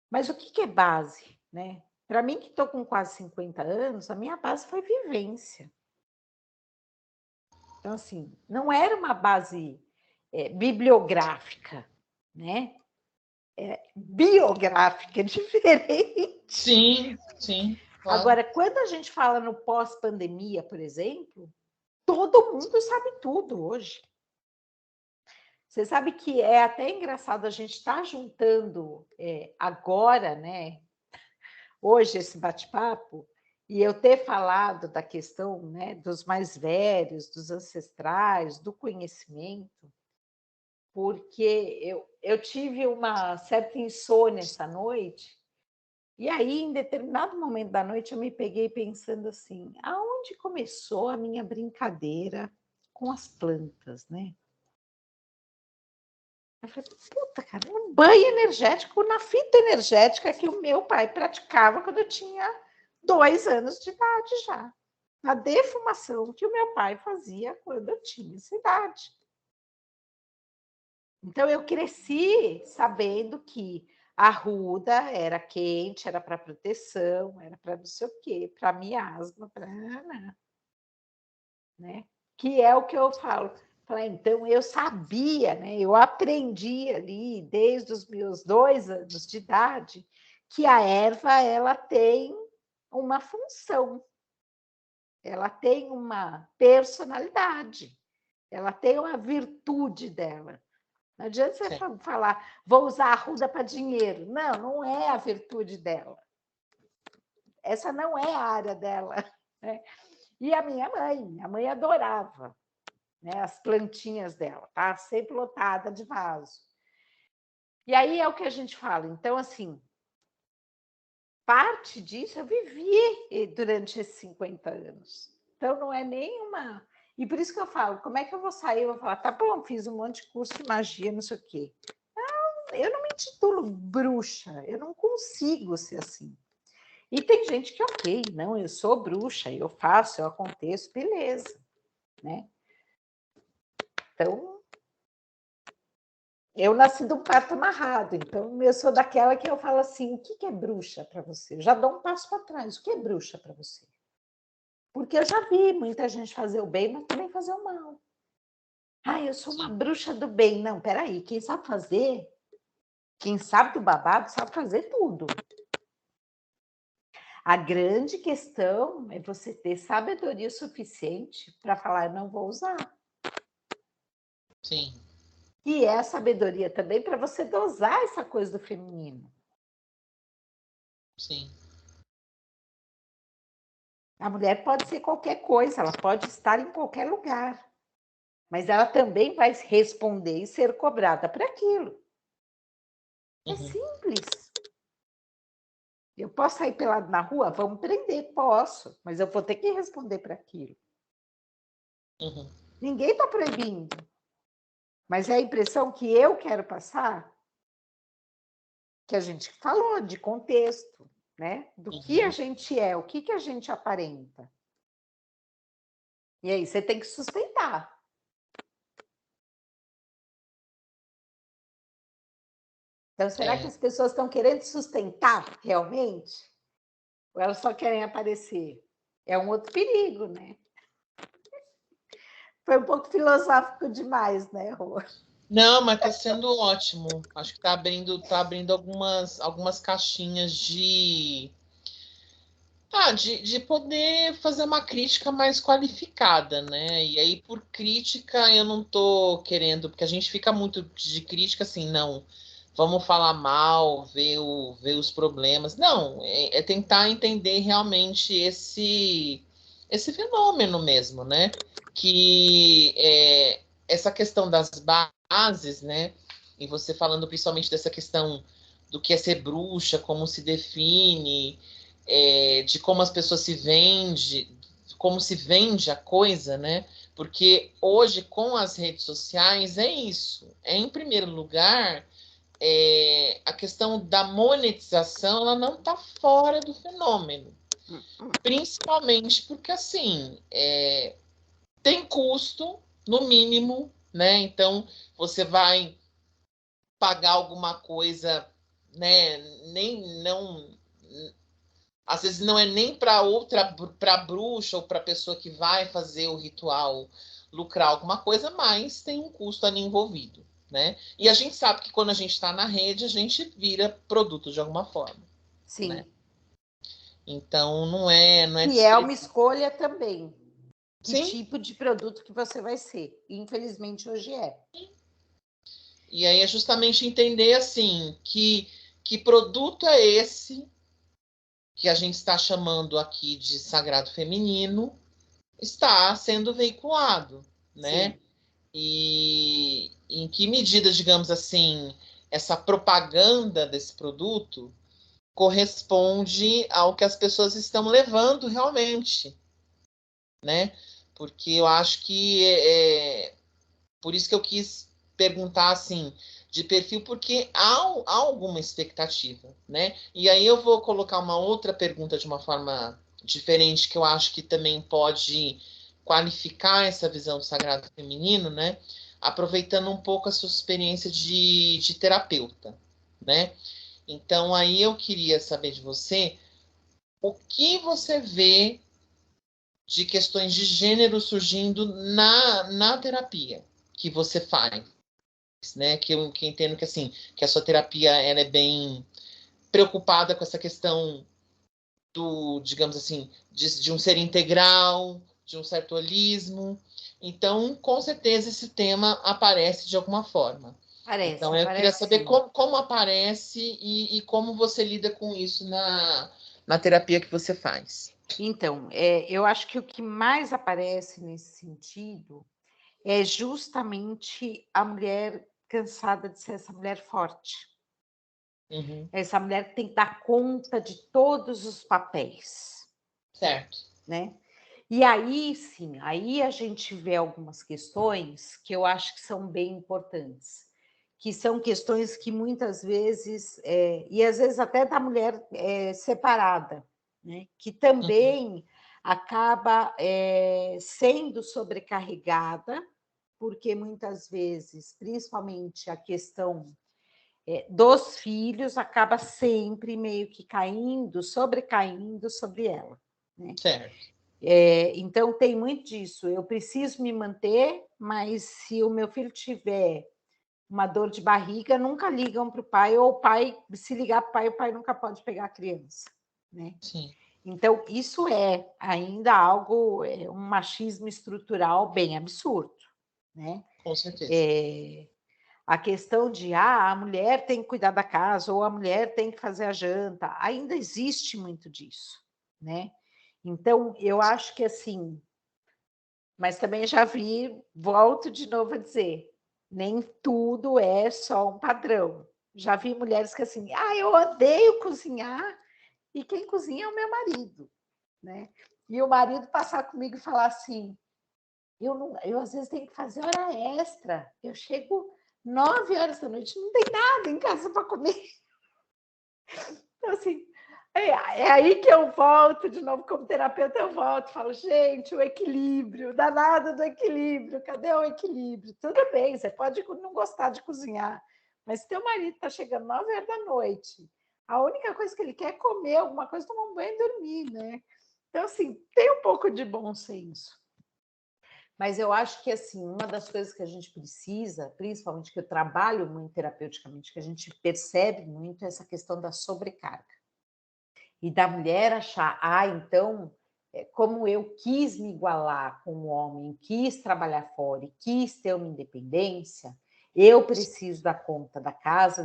Speaker 2: Mas o que é base, né? Para mim, que estou com quase 50 anos, a minha base foi vivência. Então, assim, não era uma base bibliográfica, né? Biográfica, é diferente.
Speaker 1: Sim, sim. Claro.
Speaker 2: Agora, quando a gente fala no pós-pandemia, por exemplo, todo mundo sabe tudo hoje. Você sabe que é até engraçado a gente estar juntando agora, né? Hoje, esse bate-papo, e eu ter falado da questão, né, dos mais velhos, dos ancestrais, do conhecimento, porque eu tive uma certa insônia essa noite, e aí, em determinado momento da noite, eu me peguei pensando assim, aonde começou a minha brincadeira com as plantas, né? Eu falei, puta, cara, um banho energético na fita energética que o meu pai praticava quando eu tinha 2 anos de idade já. Na defumação que o meu pai fazia quando eu tinha essa idade. Então, eu cresci sabendo que a arruda era quente, era para proteção, era para não sei o quê, para miasma, para... né? Que é o que eu falo. Então, eu sabia, né? Eu aprendi ali, desde os meus 2 anos de idade, que a erva ela tem uma função, ela tem uma personalidade, ela tem uma virtude dela. Não adianta você falar, vou usar a arruda para dinheiro. Não, não é a virtude dela. Essa não é a área dela. Né? E a minha mãe adorava, né, as plantinhas dela, tá? Sempre lotada de vaso. E aí é o que a gente fala. Então, assim, parte disso eu vivi durante esses 50 anos. Então, não é nenhuma... E por isso que eu falo, como é que eu vou sair? Eu vou falar, tá bom, fiz um monte de curso de magia, não sei o quê. Não, eu não me intitulo bruxa, eu não consigo ser assim. E tem gente que, ok, não, eu sou bruxa, eu faço, eu aconteço, beleza, né? Então, eu nasci de um parto amarrado, então eu sou daquela que eu falo assim, o que é bruxa para você? Eu já dou um passo para trás, o que é bruxa para você? Porque eu já vi muita gente fazer o bem, mas também fazer o mal. Ah, eu sou uma bruxa do bem. Não, peraí, quem sabe fazer, quem sabe do babado, sabe fazer tudo. A grande questão é você ter sabedoria suficiente para falar, eu não vou usar.
Speaker 1: Sim.
Speaker 2: E é a sabedoria também para você dosar essa coisa do feminino.
Speaker 1: Sim.
Speaker 2: A mulher pode ser qualquer coisa, ela pode estar em qualquer lugar, mas ela também vai responder e ser cobrada por aquilo. É simples. Eu posso sair pelado na rua? Vamos prender, posso, mas eu vou ter que responder por aquilo. Ninguém está proibindo, mas é a impressão que eu quero passar, que a gente falou de contexto, né? Do que a gente é, o que a gente aparenta. E aí você tem que sustentar. Então, será que as pessoas estão querendo sustentar realmente? Ou elas só querem aparecer? É um outro perigo, né? Foi um pouco filosófico demais, né, Rô?
Speaker 1: Não, mas está sendo ótimo. Acho que está abrindo algumas caixinhas de poder fazer uma crítica mais qualificada, né? E aí, por crítica, eu não estou querendo, porque a gente fica muito de crítica assim, não, vamos falar mal, ver os problemas. Não, é tentar entender realmente esse fenômeno mesmo, né? Que essa questão das bases, né? E você falando principalmente dessa questão do que é ser bruxa, como se define, de como as pessoas se vendem, como se vende a coisa, né? Porque hoje, com as redes sociais, é isso. É, em primeiro lugar, a questão da monetização, ela não está fora do fenômeno. Principalmente porque, assim, tem custo, no mínimo, né? Então, você vai pagar alguma coisa, né? Às vezes não é nem para bruxa ou para a pessoa que vai fazer o ritual lucrar alguma coisa, mas tem um custo ali envolvido, né? E a gente sabe que quando a gente está na rede, a gente vira produto de alguma forma,
Speaker 2: Sim.
Speaker 1: né? Então não é
Speaker 2: E é uma escolha também. Que
Speaker 1: Sim.
Speaker 2: tipo de produto que você vai ser. Infelizmente, hoje é.
Speaker 1: E aí é justamente entender assim que produto é esse que a gente está chamando aqui de sagrado feminino está sendo veiculado, né?
Speaker 2: Sim.
Speaker 1: E em que medida, digamos assim, essa propaganda desse produto corresponde ao que as pessoas estão levando realmente, né? Porque eu acho que por isso que eu quis perguntar assim de perfil, porque há alguma expectativa, né? E aí eu vou colocar uma outra pergunta de uma forma diferente, que eu acho que também pode qualificar essa visão do sagrado feminino, né? Aproveitando um pouco a sua experiência de terapeuta, né? Então aí eu queria saber de você o que você vê de questões de gênero surgindo na terapia que você faz, né? Que eu entendo que assim, que a sua terapia ela é bem preocupada com essa questão do, digamos assim, de um ser integral, de um certo holismo. Então, com certeza esse tema aparece de alguma forma. Então, eu queria
Speaker 2: Aparece
Speaker 1: saber
Speaker 2: sim.
Speaker 1: como aparece e como você lida com isso na terapia que você faz.
Speaker 2: Então, eu acho que o que mais aparece nesse sentido é justamente a mulher cansada de ser essa mulher forte.
Speaker 1: Uhum.
Speaker 2: Essa mulher que tem que dar conta de todos os papéis.
Speaker 1: Certo.
Speaker 2: Né? E aí, sim, aí a gente vê algumas questões que eu acho que são bem importantes, que são questões que muitas vezes, e às vezes até da mulher separada, né? Que também acaba sendo sobrecarregada, porque muitas vezes, principalmente a questão dos filhos, acaba sempre meio que sobrecaindo sobre ela. Né?
Speaker 1: Certo.
Speaker 2: Então, tem muito disso. Eu preciso me manter, mas se o meu filho tiver uma dor de barriga, nunca ligam para o pai, ou o pai, se ligar para o pai nunca pode pegar a criança. Né?
Speaker 1: Sim.
Speaker 2: Então, isso é ainda algo, um machismo estrutural bem absurdo. Né?
Speaker 1: Com certeza.
Speaker 2: A questão de a mulher tem que cuidar da casa, ou a mulher tem que fazer a janta, ainda existe muito disso. Né? Então, eu acho que assim, mas também já vi, volto de novo a dizer, nem tudo é só um padrão. Já vi mulheres que assim, eu odeio cozinhar, e quem cozinha é o meu marido, né? E o marido passar comigo e falar assim, eu às vezes tenho que fazer hora extra, eu chego 9 horas da noite, não tem nada em casa para comer. Então, assim, é aí que eu volto de novo como terapeuta, eu volto, falo, gente, o equilíbrio, danado do equilíbrio, cadê o equilíbrio? Tudo bem, você pode não gostar de cozinhar, mas se teu marido está chegando 9 horas da noite, a única coisa que ele quer é comer alguma coisa, tomar um banho e dormir, né? Então, assim, tem um pouco de bom senso. Mas eu acho que, assim, uma das coisas que a gente precisa, principalmente que eu trabalho muito terapeuticamente, que a gente percebe muito, é essa questão da sobrecarga. E da mulher achar, então, como eu quis me igualar com o homem, quis trabalhar fora e quis ter uma independência, eu preciso dar conta da casa.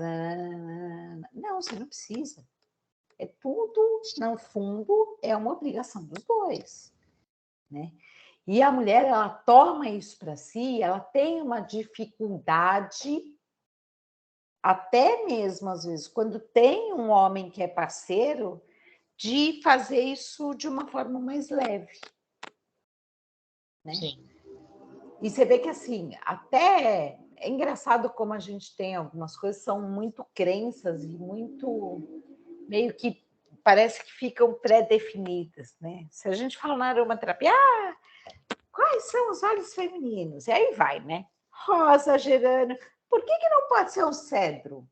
Speaker 2: Não, você não precisa. É tudo, no fundo, é uma obrigação dos dois. Né? E a mulher, ela toma isso para si, ela tem uma dificuldade, até mesmo às vezes, quando tem um homem que é parceiro, de fazer isso de uma forma mais leve. Né?
Speaker 1: Sim.
Speaker 2: E você vê que, assim, até é engraçado como a gente tem algumas coisas, são muito crenças e muito, meio que, parece que ficam pré-definidas, né? Se a gente fala na aromaterapia, quais são os óleos femininos? E aí vai, né? Rosa, gerânio. Por que não pode ser um cedro?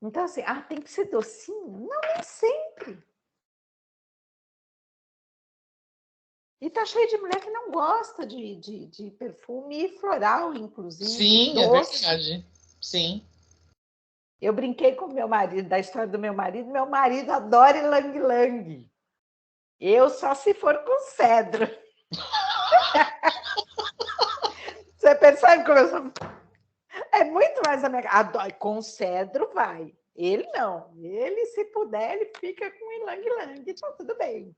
Speaker 2: Então, assim, tem que ser docinho? Não, nem sempre. E tá cheio de mulher que não gosta de perfume e floral, inclusive.
Speaker 1: Sim, é
Speaker 2: doce.
Speaker 1: verdade. Sim.
Speaker 2: Eu brinquei com meu marido, da história do meu marido adora ylang-ylang. Eu só se for com cedro. Você percebe como eu sou... É muito mais a minha... Com cedro vai. Ele não. Ele, se puder, ele fica com ylang-ylang, tá tudo bem.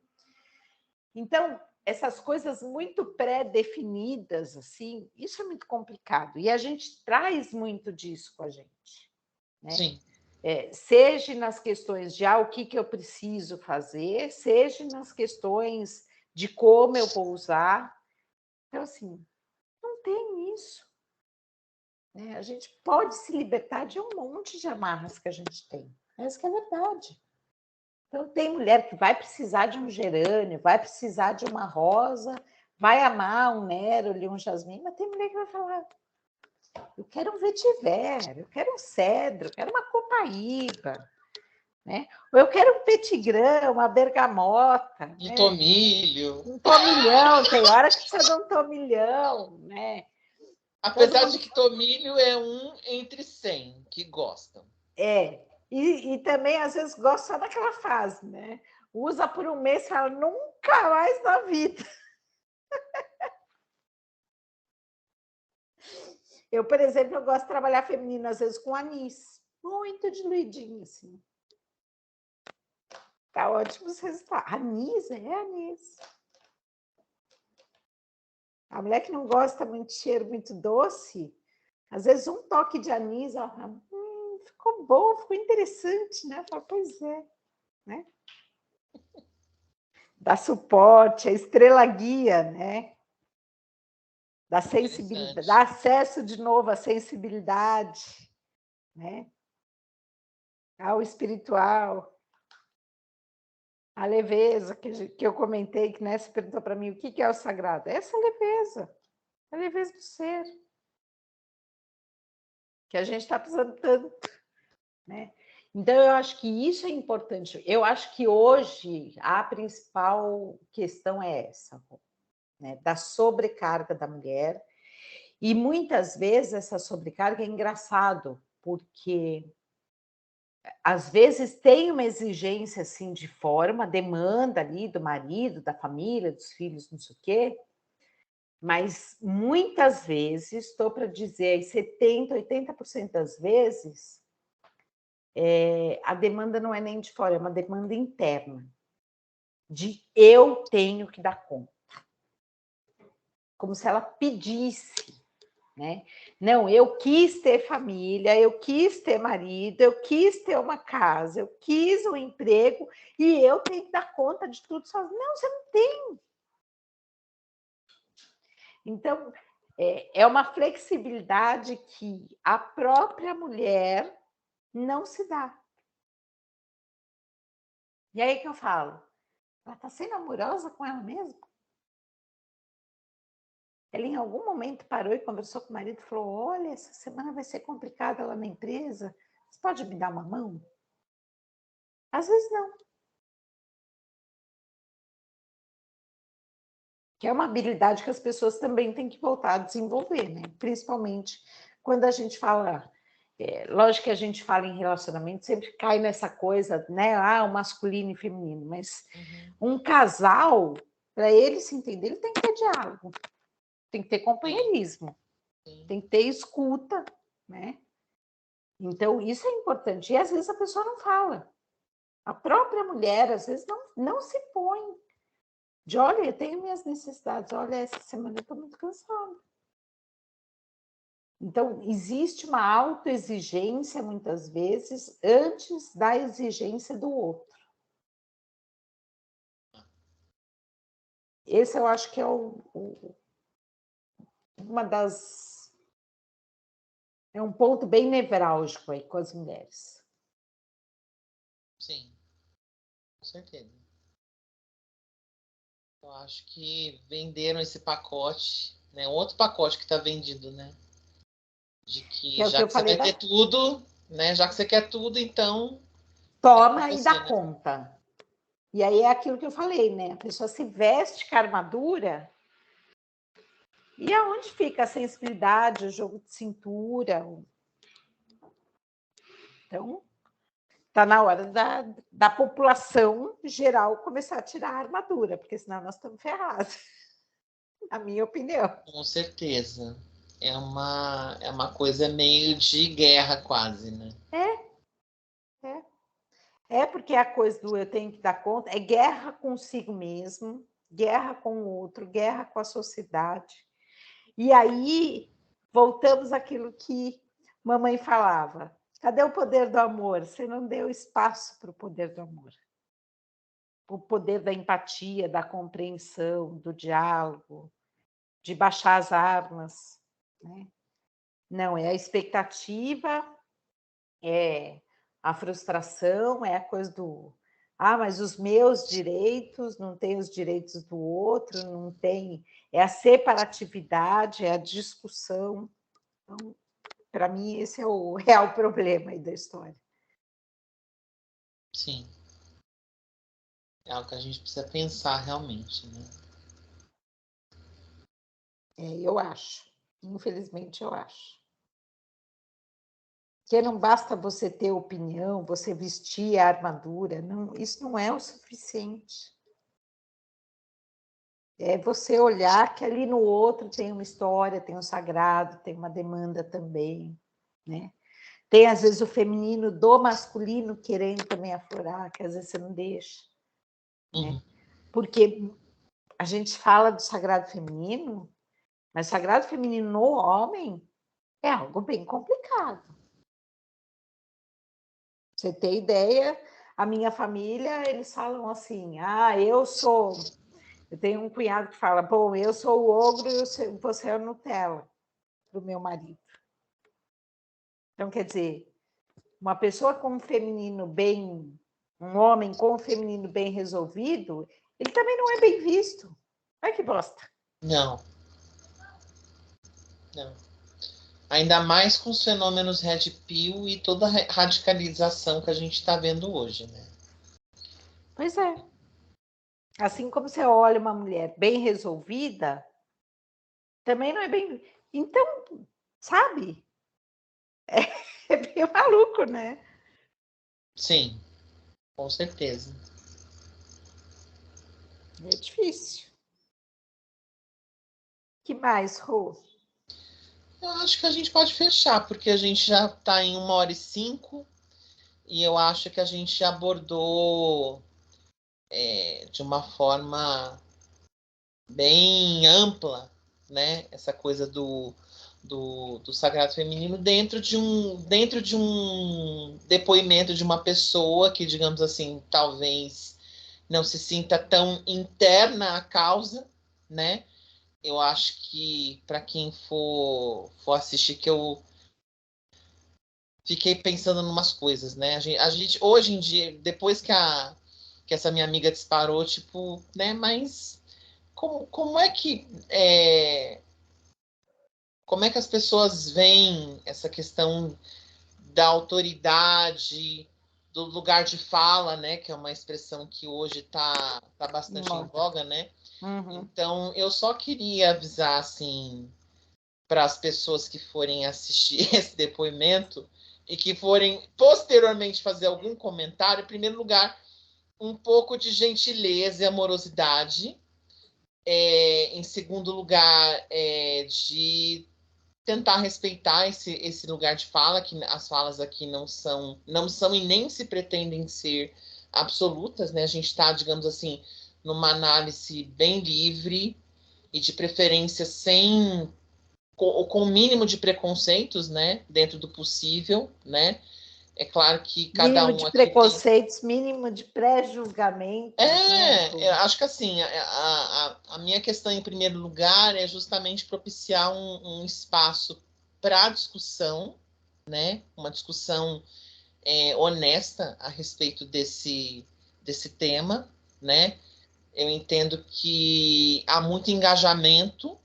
Speaker 2: Então, essas coisas muito pré-definidas, assim, isso é muito complicado. E a gente traz muito disso com a gente. Né?
Speaker 1: Sim.
Speaker 2: Seja nas questões de o que eu preciso fazer, seja nas questões de como eu vou usar. Então, assim, não tem isso. Né? A gente pode se libertar de um monte de amarras que a gente tem. Essa que é a verdade. Então, tem mulher que vai precisar de um gerânio, vai precisar de uma rosa, vai amar um neroli, um jasmim, mas tem mulher que vai falar: eu quero um vetiver, eu quero um cedro, eu quero uma copaíba, né? Ou eu quero um petigrão, uma bergamota.
Speaker 1: Um
Speaker 2: né?
Speaker 1: tomilho.
Speaker 2: Um tomilhão, tem hora que precisa de um tomilhão, né?
Speaker 1: Apesar de que tomilho é um entre 100 que gostam.
Speaker 2: E também, às vezes, gosta só daquela fase, né? Usa por um mês e fala, nunca mais na vida. Eu, por exemplo, eu gosto de trabalhar feminino, às vezes, com anis. Muito diluidinho, assim. Tá ótimo os resultados. Anis, anis. A mulher que não gosta muito de cheiro muito doce, às vezes um toque de anis, ó, ficou bom, ficou interessante, né? Fala, pois é, né? Dá suporte, a estrela guia, né? Da sensibilidade, dá acesso de novo à sensibilidade, né? Ao espiritual, a leveza que eu comentei, que Nessa perguntou para mim o que é o sagrado. Essa leveza, a leveza do ser, que a gente está precisando tanto, né? Então, eu acho que isso é importante. Eu acho que hoje a principal questão é essa, né? Da sobrecarga da mulher. E muitas vezes essa sobrecarga é engraçado, porque às vezes tem uma exigência assim de fora, uma demanda ali do marido, da família, dos filhos, não sei o quê, mas muitas vezes, estou para dizer, 70%, 80% das vezes, a demanda não é nem de fora, é uma demanda interna, de eu tenho que dar conta. Como se ela pedisse, né? Não, eu quis ter família, eu quis ter marido, eu quis ter uma casa, eu quis um emprego e eu tenho que dar conta de tudo sozinho. Não, você não tem. Então, é uma flexibilidade que a própria mulher não se dá. E aí que eu falo, ela está sendo amorosa com ela mesma? Ela em algum momento parou e conversou com o marido e falou, olha, essa semana vai ser complicada lá na empresa, você pode me dar uma mão? Às vezes não. Que é uma habilidade que as pessoas também têm que voltar a desenvolver, né? Principalmente quando a gente fala... lógico que a gente fala em relacionamento, sempre cai nessa coisa, né? O masculino e feminino, mas um casal, para ele se entender, ele tem que ter diálogo, tem que ter companheirismo, tem que ter escuta, né? Então, isso é importante. E às vezes a pessoa não fala. A própria mulher, às vezes, não se põe. De, olha, eu tenho minhas necessidades. Olha, essa semana eu estou muito cansada. Então, existe uma autoexigência, muitas vezes, antes da exigência do outro. esse eu acho que é é um ponto bem nevrálgico aí com as mulheres.
Speaker 1: Sim, com certeza. Eu acho que venderam esse pacote, né? Outro pacote que está vendido, né? De que
Speaker 2: é o que
Speaker 1: já
Speaker 2: eu
Speaker 1: que você
Speaker 2: falei
Speaker 1: vai ter tudo, né? Já que você quer tudo, então
Speaker 2: toma e
Speaker 1: você,
Speaker 2: dá
Speaker 1: né?
Speaker 2: conta. E aí é aquilo que eu falei, né? A pessoa se veste com a armadura e aonde fica a sensibilidade, o jogo de cintura? Então, está na hora da população geral começar a tirar a armadura, porque senão nós estamos ferrados, na minha opinião.
Speaker 1: Com certeza. É uma coisa meio de guerra, quase, né?
Speaker 2: É porque a coisa do eu tenho que dar conta é guerra consigo mesmo, guerra com o outro, guerra com a sociedade. E aí voltamos àquilo que mamãe falava. Cadê o poder do amor? Você não deu espaço para o poder do amor. O poder da empatia, da compreensão, do diálogo, de baixar as armas. Né? Não, é a expectativa, é a frustração, é a coisa do mas os meus direitos não têm os direitos do outro, não tem. É a separatividade, é a discussão. Então, para mim, esse é o real problema aí da história.
Speaker 1: Sim. É algo que a gente precisa pensar realmente, né?
Speaker 2: Eu acho. Infelizmente, eu acho. Que não basta você ter opinião, você vestir a armadura, não, isso não é o suficiente. É você olhar que ali no outro tem uma história, tem um sagrado, tem uma demanda também, né? Tem, às vezes, o feminino do masculino querendo também aflorar, que às vezes você não deixa, né? Porque a gente fala do sagrado feminino, mas o sagrado feminino no homem é algo bem complicado. Você tem ideia, a minha família, eles falam assim, eu tenho um cunhado que fala, bom, eu sou o ogro e você é a Nutella, para o meu marido. Então, quer dizer, uma pessoa com um feminino bem, um homem com um feminino bem resolvido, ele também não é bem visto. Ai, que bosta.
Speaker 1: Não. Não. Ainda mais com os fenômenos Red Pill e toda a radicalização que a gente está vendo hoje, né?
Speaker 2: Pois é. Assim como você olha uma mulher bem resolvida, também não é bem. Então, sabe? É bem maluco, né?
Speaker 1: Sim, com certeza.
Speaker 2: É difícil. Que mais, Rô?
Speaker 1: Eu acho que a gente pode fechar, porque a gente já está em 1h05 e eu acho que a gente abordou de uma forma bem ampla, né? Essa coisa do sagrado feminino dentro de um depoimento de uma pessoa que, digamos assim, talvez não se sinta tão interna à causa, né? Eu acho que para quem for assistir, que eu fiquei pensando em umas coisas, né? A gente hoje em dia, depois que essa minha amiga disparou, tipo, né? Mas como é que como é que as pessoas veem essa questão da autoridade, do lugar de fala, né? Que é uma expressão que hoje tá bastante em
Speaker 2: Moda.
Speaker 1: voga, né?
Speaker 2: Uhum.
Speaker 1: Então, eu só queria avisar, assim, para as pessoas que forem assistir esse depoimento e que forem posteriormente fazer algum comentário, em primeiro lugar, um pouco de gentileza e amorosidade. Em segundo lugar, de tentar respeitar esse lugar de fala, que as falas aqui não são e nem se pretendem ser absolutas, né? A gente está, digamos assim, numa análise bem livre e de preferência sem com o mínimo de preconceitos, né, dentro do possível, né? É claro que cada
Speaker 2: mínimo
Speaker 1: um
Speaker 2: de
Speaker 1: aqui tem...
Speaker 2: preconceitos, mínimo de pré-julgamentos, né?
Speaker 1: Eu acho que assim, a minha questão em primeiro lugar é justamente propiciar um espaço para discussão, né? Uma discussão honesta a respeito desse tema, né? Eu entendo que há muito engajamento,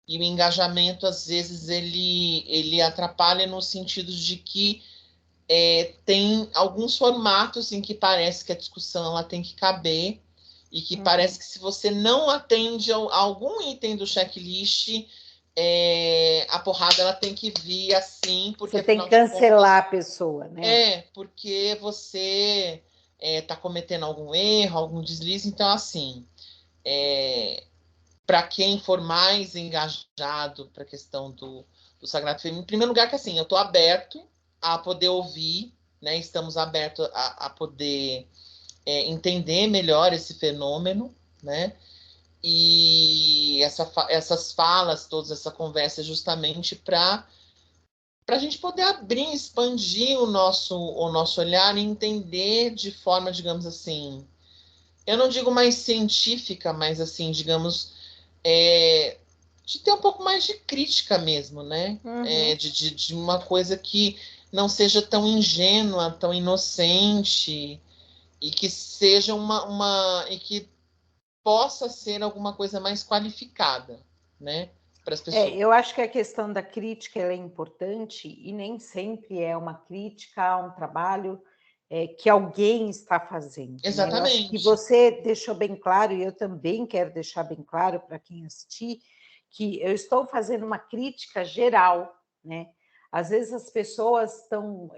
Speaker 1: e o engajamento, às vezes, ele atrapalha no sentido de que tem alguns formatos em que parece que a discussão ela tem que caber, e que parece que se você não atende a algum item do checklist, a porrada ela tem que vir assim, porque
Speaker 2: Você tem
Speaker 1: afinal
Speaker 2: que
Speaker 1: de contas,
Speaker 2: cancelar a pessoa, né?
Speaker 1: porque você está cometendo algum erro, algum deslize. Então, assim, para quem for mais engajado para a questão do Sagrado Feminino, em primeiro lugar, que assim, eu estou aberto a poder ouvir, né? Estamos abertos a poder entender melhor esse fenômeno, né? E essas falas, toda essa conversa, é justamente para a gente poder abrir, expandir o nosso olhar e entender de forma, digamos assim, eu não digo mais científica, mas assim, digamos, de ter um pouco mais de crítica mesmo, né? De uma coisa que não seja tão ingênua, tão inocente, e que seja e que possa ser alguma coisa mais qualificada, né? Para as pessoas.
Speaker 2: Eu acho que a questão da crítica ela é importante e nem sempre é uma crítica a um trabalho que alguém está fazendo. Né? Eu acho que
Speaker 1: Exatamente.
Speaker 2: você deixou bem claro, e eu também quero deixar bem claro para quem assistir, que eu estou fazendo uma crítica geral. Né? Às vezes as pessoas estão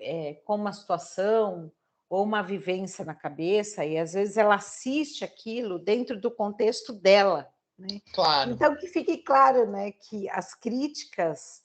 Speaker 2: com uma situação ou uma vivência na cabeça, e às vezes ela assiste aquilo dentro do contexto dela. Né?
Speaker 1: Claro.
Speaker 2: Então, que fique claro, né, que as críticas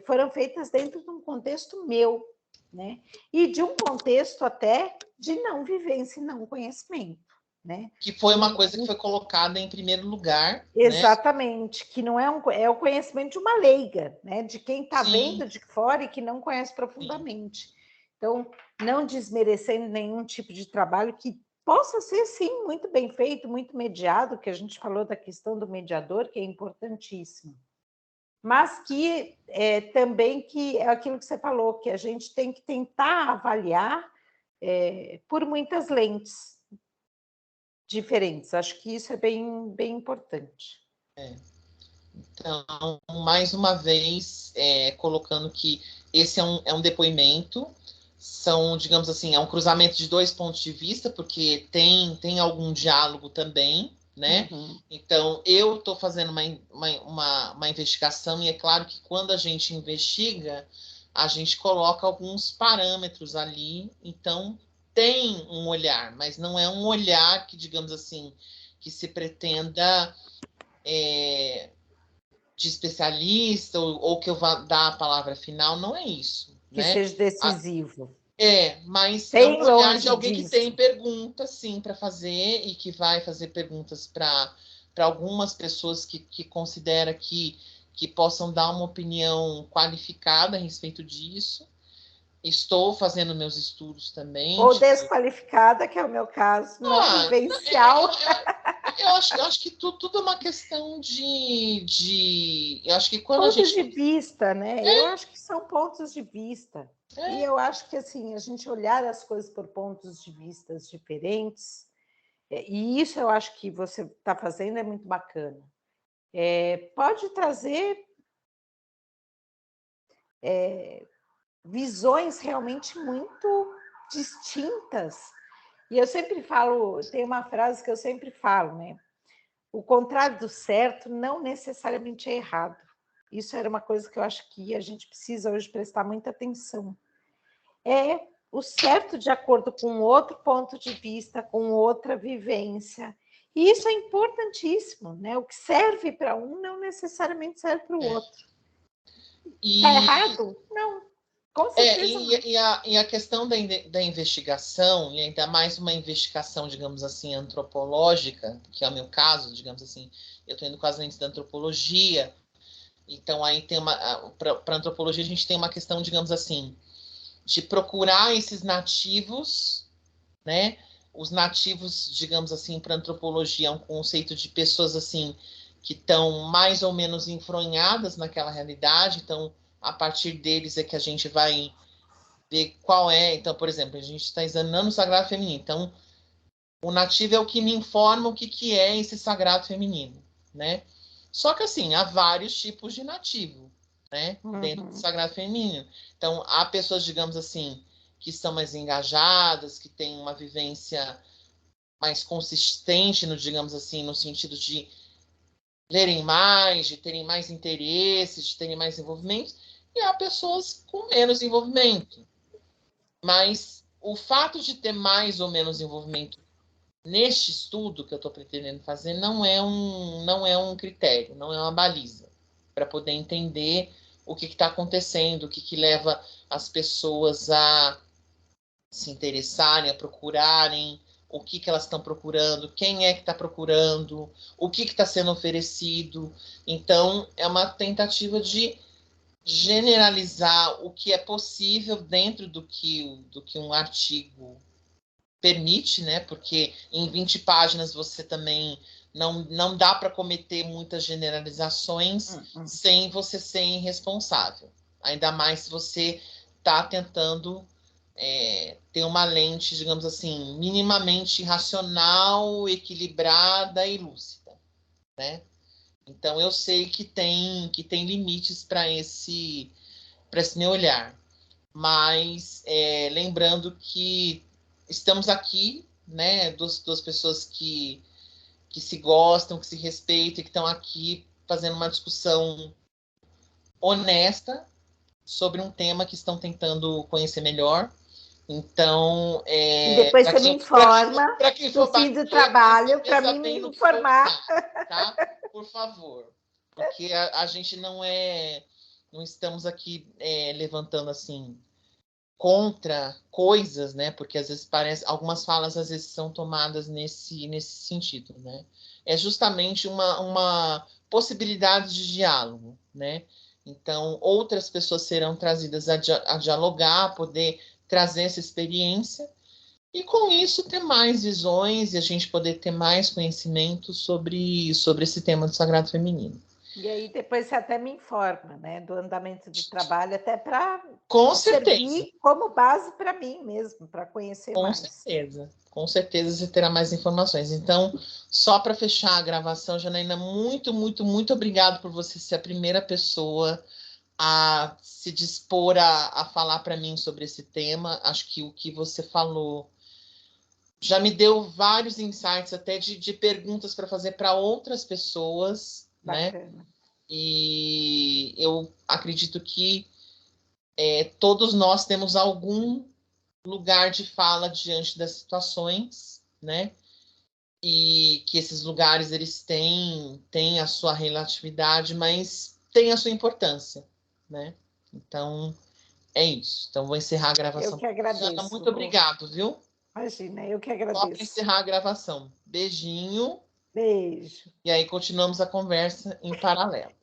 Speaker 2: foram feitas dentro de um contexto meu, né, e de um contexto até de não vivência e não conhecimento. Né?
Speaker 1: Que foi uma coisa que foi colocada em primeiro lugar.
Speaker 2: Exatamente, né? Que não é o conhecimento de uma leiga, né? De quem está vendo de fora e que não conhece profundamente. Sim. Então, não desmerecendo nenhum tipo de trabalho que possa ser, sim, muito bem feito, muito mediado, que a gente falou da questão do mediador, que é importantíssimo. Mas que também que é aquilo que você falou, que a gente tem que tentar avaliar por muitas lentes diferentes. Acho que isso é bem, bem importante.
Speaker 1: Então, mais uma vez, colocando que esse é um depoimento, são, digamos assim, é um cruzamento de dois pontos de vista, porque tem algum diálogo também, né? Então, eu estou fazendo uma investigação, e é claro que quando a gente investiga, a gente coloca alguns parâmetros ali, então tem um olhar, mas não é um olhar que, digamos assim, que se pretenda de especialista, ou que eu vá dar a palavra final, não é isso.
Speaker 2: Que
Speaker 1: né?
Speaker 2: seja decisivo.
Speaker 1: Mas
Speaker 2: bem
Speaker 1: é um olhar de
Speaker 2: longe
Speaker 1: alguém
Speaker 2: disso.
Speaker 1: Que tem perguntas, sim, para fazer, e que vai fazer perguntas para algumas pessoas que considera que possam dar uma opinião qualificada a respeito disso. Estou fazendo meus estudos também.
Speaker 2: Ou desqualificada, que é o meu caso, não vivencial.
Speaker 1: Eu acho que tudo é uma questão eu acho que quando
Speaker 2: pontos
Speaker 1: a gente...
Speaker 2: de vista, né? Eu acho que são pontos de vista. E eu acho que assim, a gente olhar as coisas por pontos de vista diferentes, e isso eu acho que você está fazendo é muito bacana. Pode trazer visões realmente muito distintas. E eu sempre falo, tem uma frase que eu sempre falo, né? O contrário do certo não necessariamente é errado. Isso era uma coisa que eu acho que a gente precisa hoje prestar muita atenção. É o certo de acordo com outro ponto de vista, com outra vivência. E isso é importantíssimo, né? O que serve para um não necessariamente serve para o outro. Está errado? Não. Com certeza não.
Speaker 1: E a questão da investigação, e ainda mais uma investigação, digamos assim, antropológica, que é o meu caso, digamos assim, eu estou indo com as lentes da antropologia, então aí tem para antropologia a gente tem uma questão, digamos assim, de procurar esses nativos, né? Os nativos, digamos assim, para antropologia, é um conceito de pessoas assim que estão mais ou menos enfronhadas naquela realidade. Então, a partir deles é que a gente vai ver qual é. Então, por exemplo, a gente está examinando o sagrado feminino. Então, o nativo é o que me informa o que é esse sagrado feminino, né? Só que, assim, há vários tipos de nativo, né? Dentro do sagrado feminino. Então, há pessoas, digamos assim, que são mais engajadas, que têm uma vivência mais consistente, no, digamos assim, no sentido de lerem mais, de terem mais interesses, de terem mais envolvimento, e há pessoas com menos envolvimento. Mas o fato de ter mais ou menos envolvimento neste estudo que eu estou pretendendo fazer não é um critério, não é uma baliza para poder entender o que está acontecendo, o que leva as pessoas a se interessarem, a procurarem, o que elas estão procurando, quem é que está procurando, o que está sendo oferecido. Então, é uma tentativa de generalizar o que é possível dentro do que um artigo permite, né? Porque em 20 páginas você também não dá para cometer muitas generalizações sem você ser irresponsável. Ainda mais se você está tentando ter uma lente, digamos assim, minimamente racional, equilibrada e lúcida, né? Então eu sei que tem limites para esse meu olhar, mas lembrando que estamos aqui, né, duas pessoas que se gostam, que se respeitam e que estão aqui fazendo uma discussão honesta sobre um tema que estão tentando conhecer melhor. Então,
Speaker 2: E depois você me informa
Speaker 1: quem
Speaker 2: do
Speaker 1: for
Speaker 2: fim do
Speaker 1: bater,
Speaker 2: trabalho para mim me
Speaker 1: bem no que for
Speaker 2: informar.
Speaker 1: usar, tá? Por favor. Porque a gente não estamos aqui levantando assim contra coisas, né? Porque às vezes parece, algumas falas às vezes são tomadas nesse sentido, né? É justamente uma possibilidade de diálogo, né? Então, outras pessoas serão trazidas a dialogar, a poder trazer essa experiência e com isso ter mais visões e a gente poder ter mais conhecimento sobre esse tema do sagrado feminino.
Speaker 2: E aí depois você até me informa, né, do andamento do trabalho, até para
Speaker 1: servir
Speaker 2: como base para mim mesmo, para conhecer mais.
Speaker 1: Com certeza você terá mais informações. Então, só para fechar a gravação, Janaína, muito, muito, muito obrigado por você ser a primeira pessoa a se dispor a falar para mim sobre esse tema. Acho que o que você falou já me deu vários insights, até de perguntas para fazer para outras pessoas,
Speaker 2: Bacana.
Speaker 1: né? E eu acredito que todos nós temos algum lugar de fala diante das situações, né? E que esses lugares eles têm a sua relatividade, mas têm a sua importância, né? Então, é isso. Então, vou encerrar a gravação.
Speaker 2: Eu que agradeço.
Speaker 1: Ana, muito obrigado, viu?
Speaker 2: Imagina, eu que
Speaker 1: Só para
Speaker 2: agradeço.
Speaker 1: encerrar a gravação. Beijinho.
Speaker 2: Beijo.
Speaker 1: E aí continuamos a conversa em paralelo.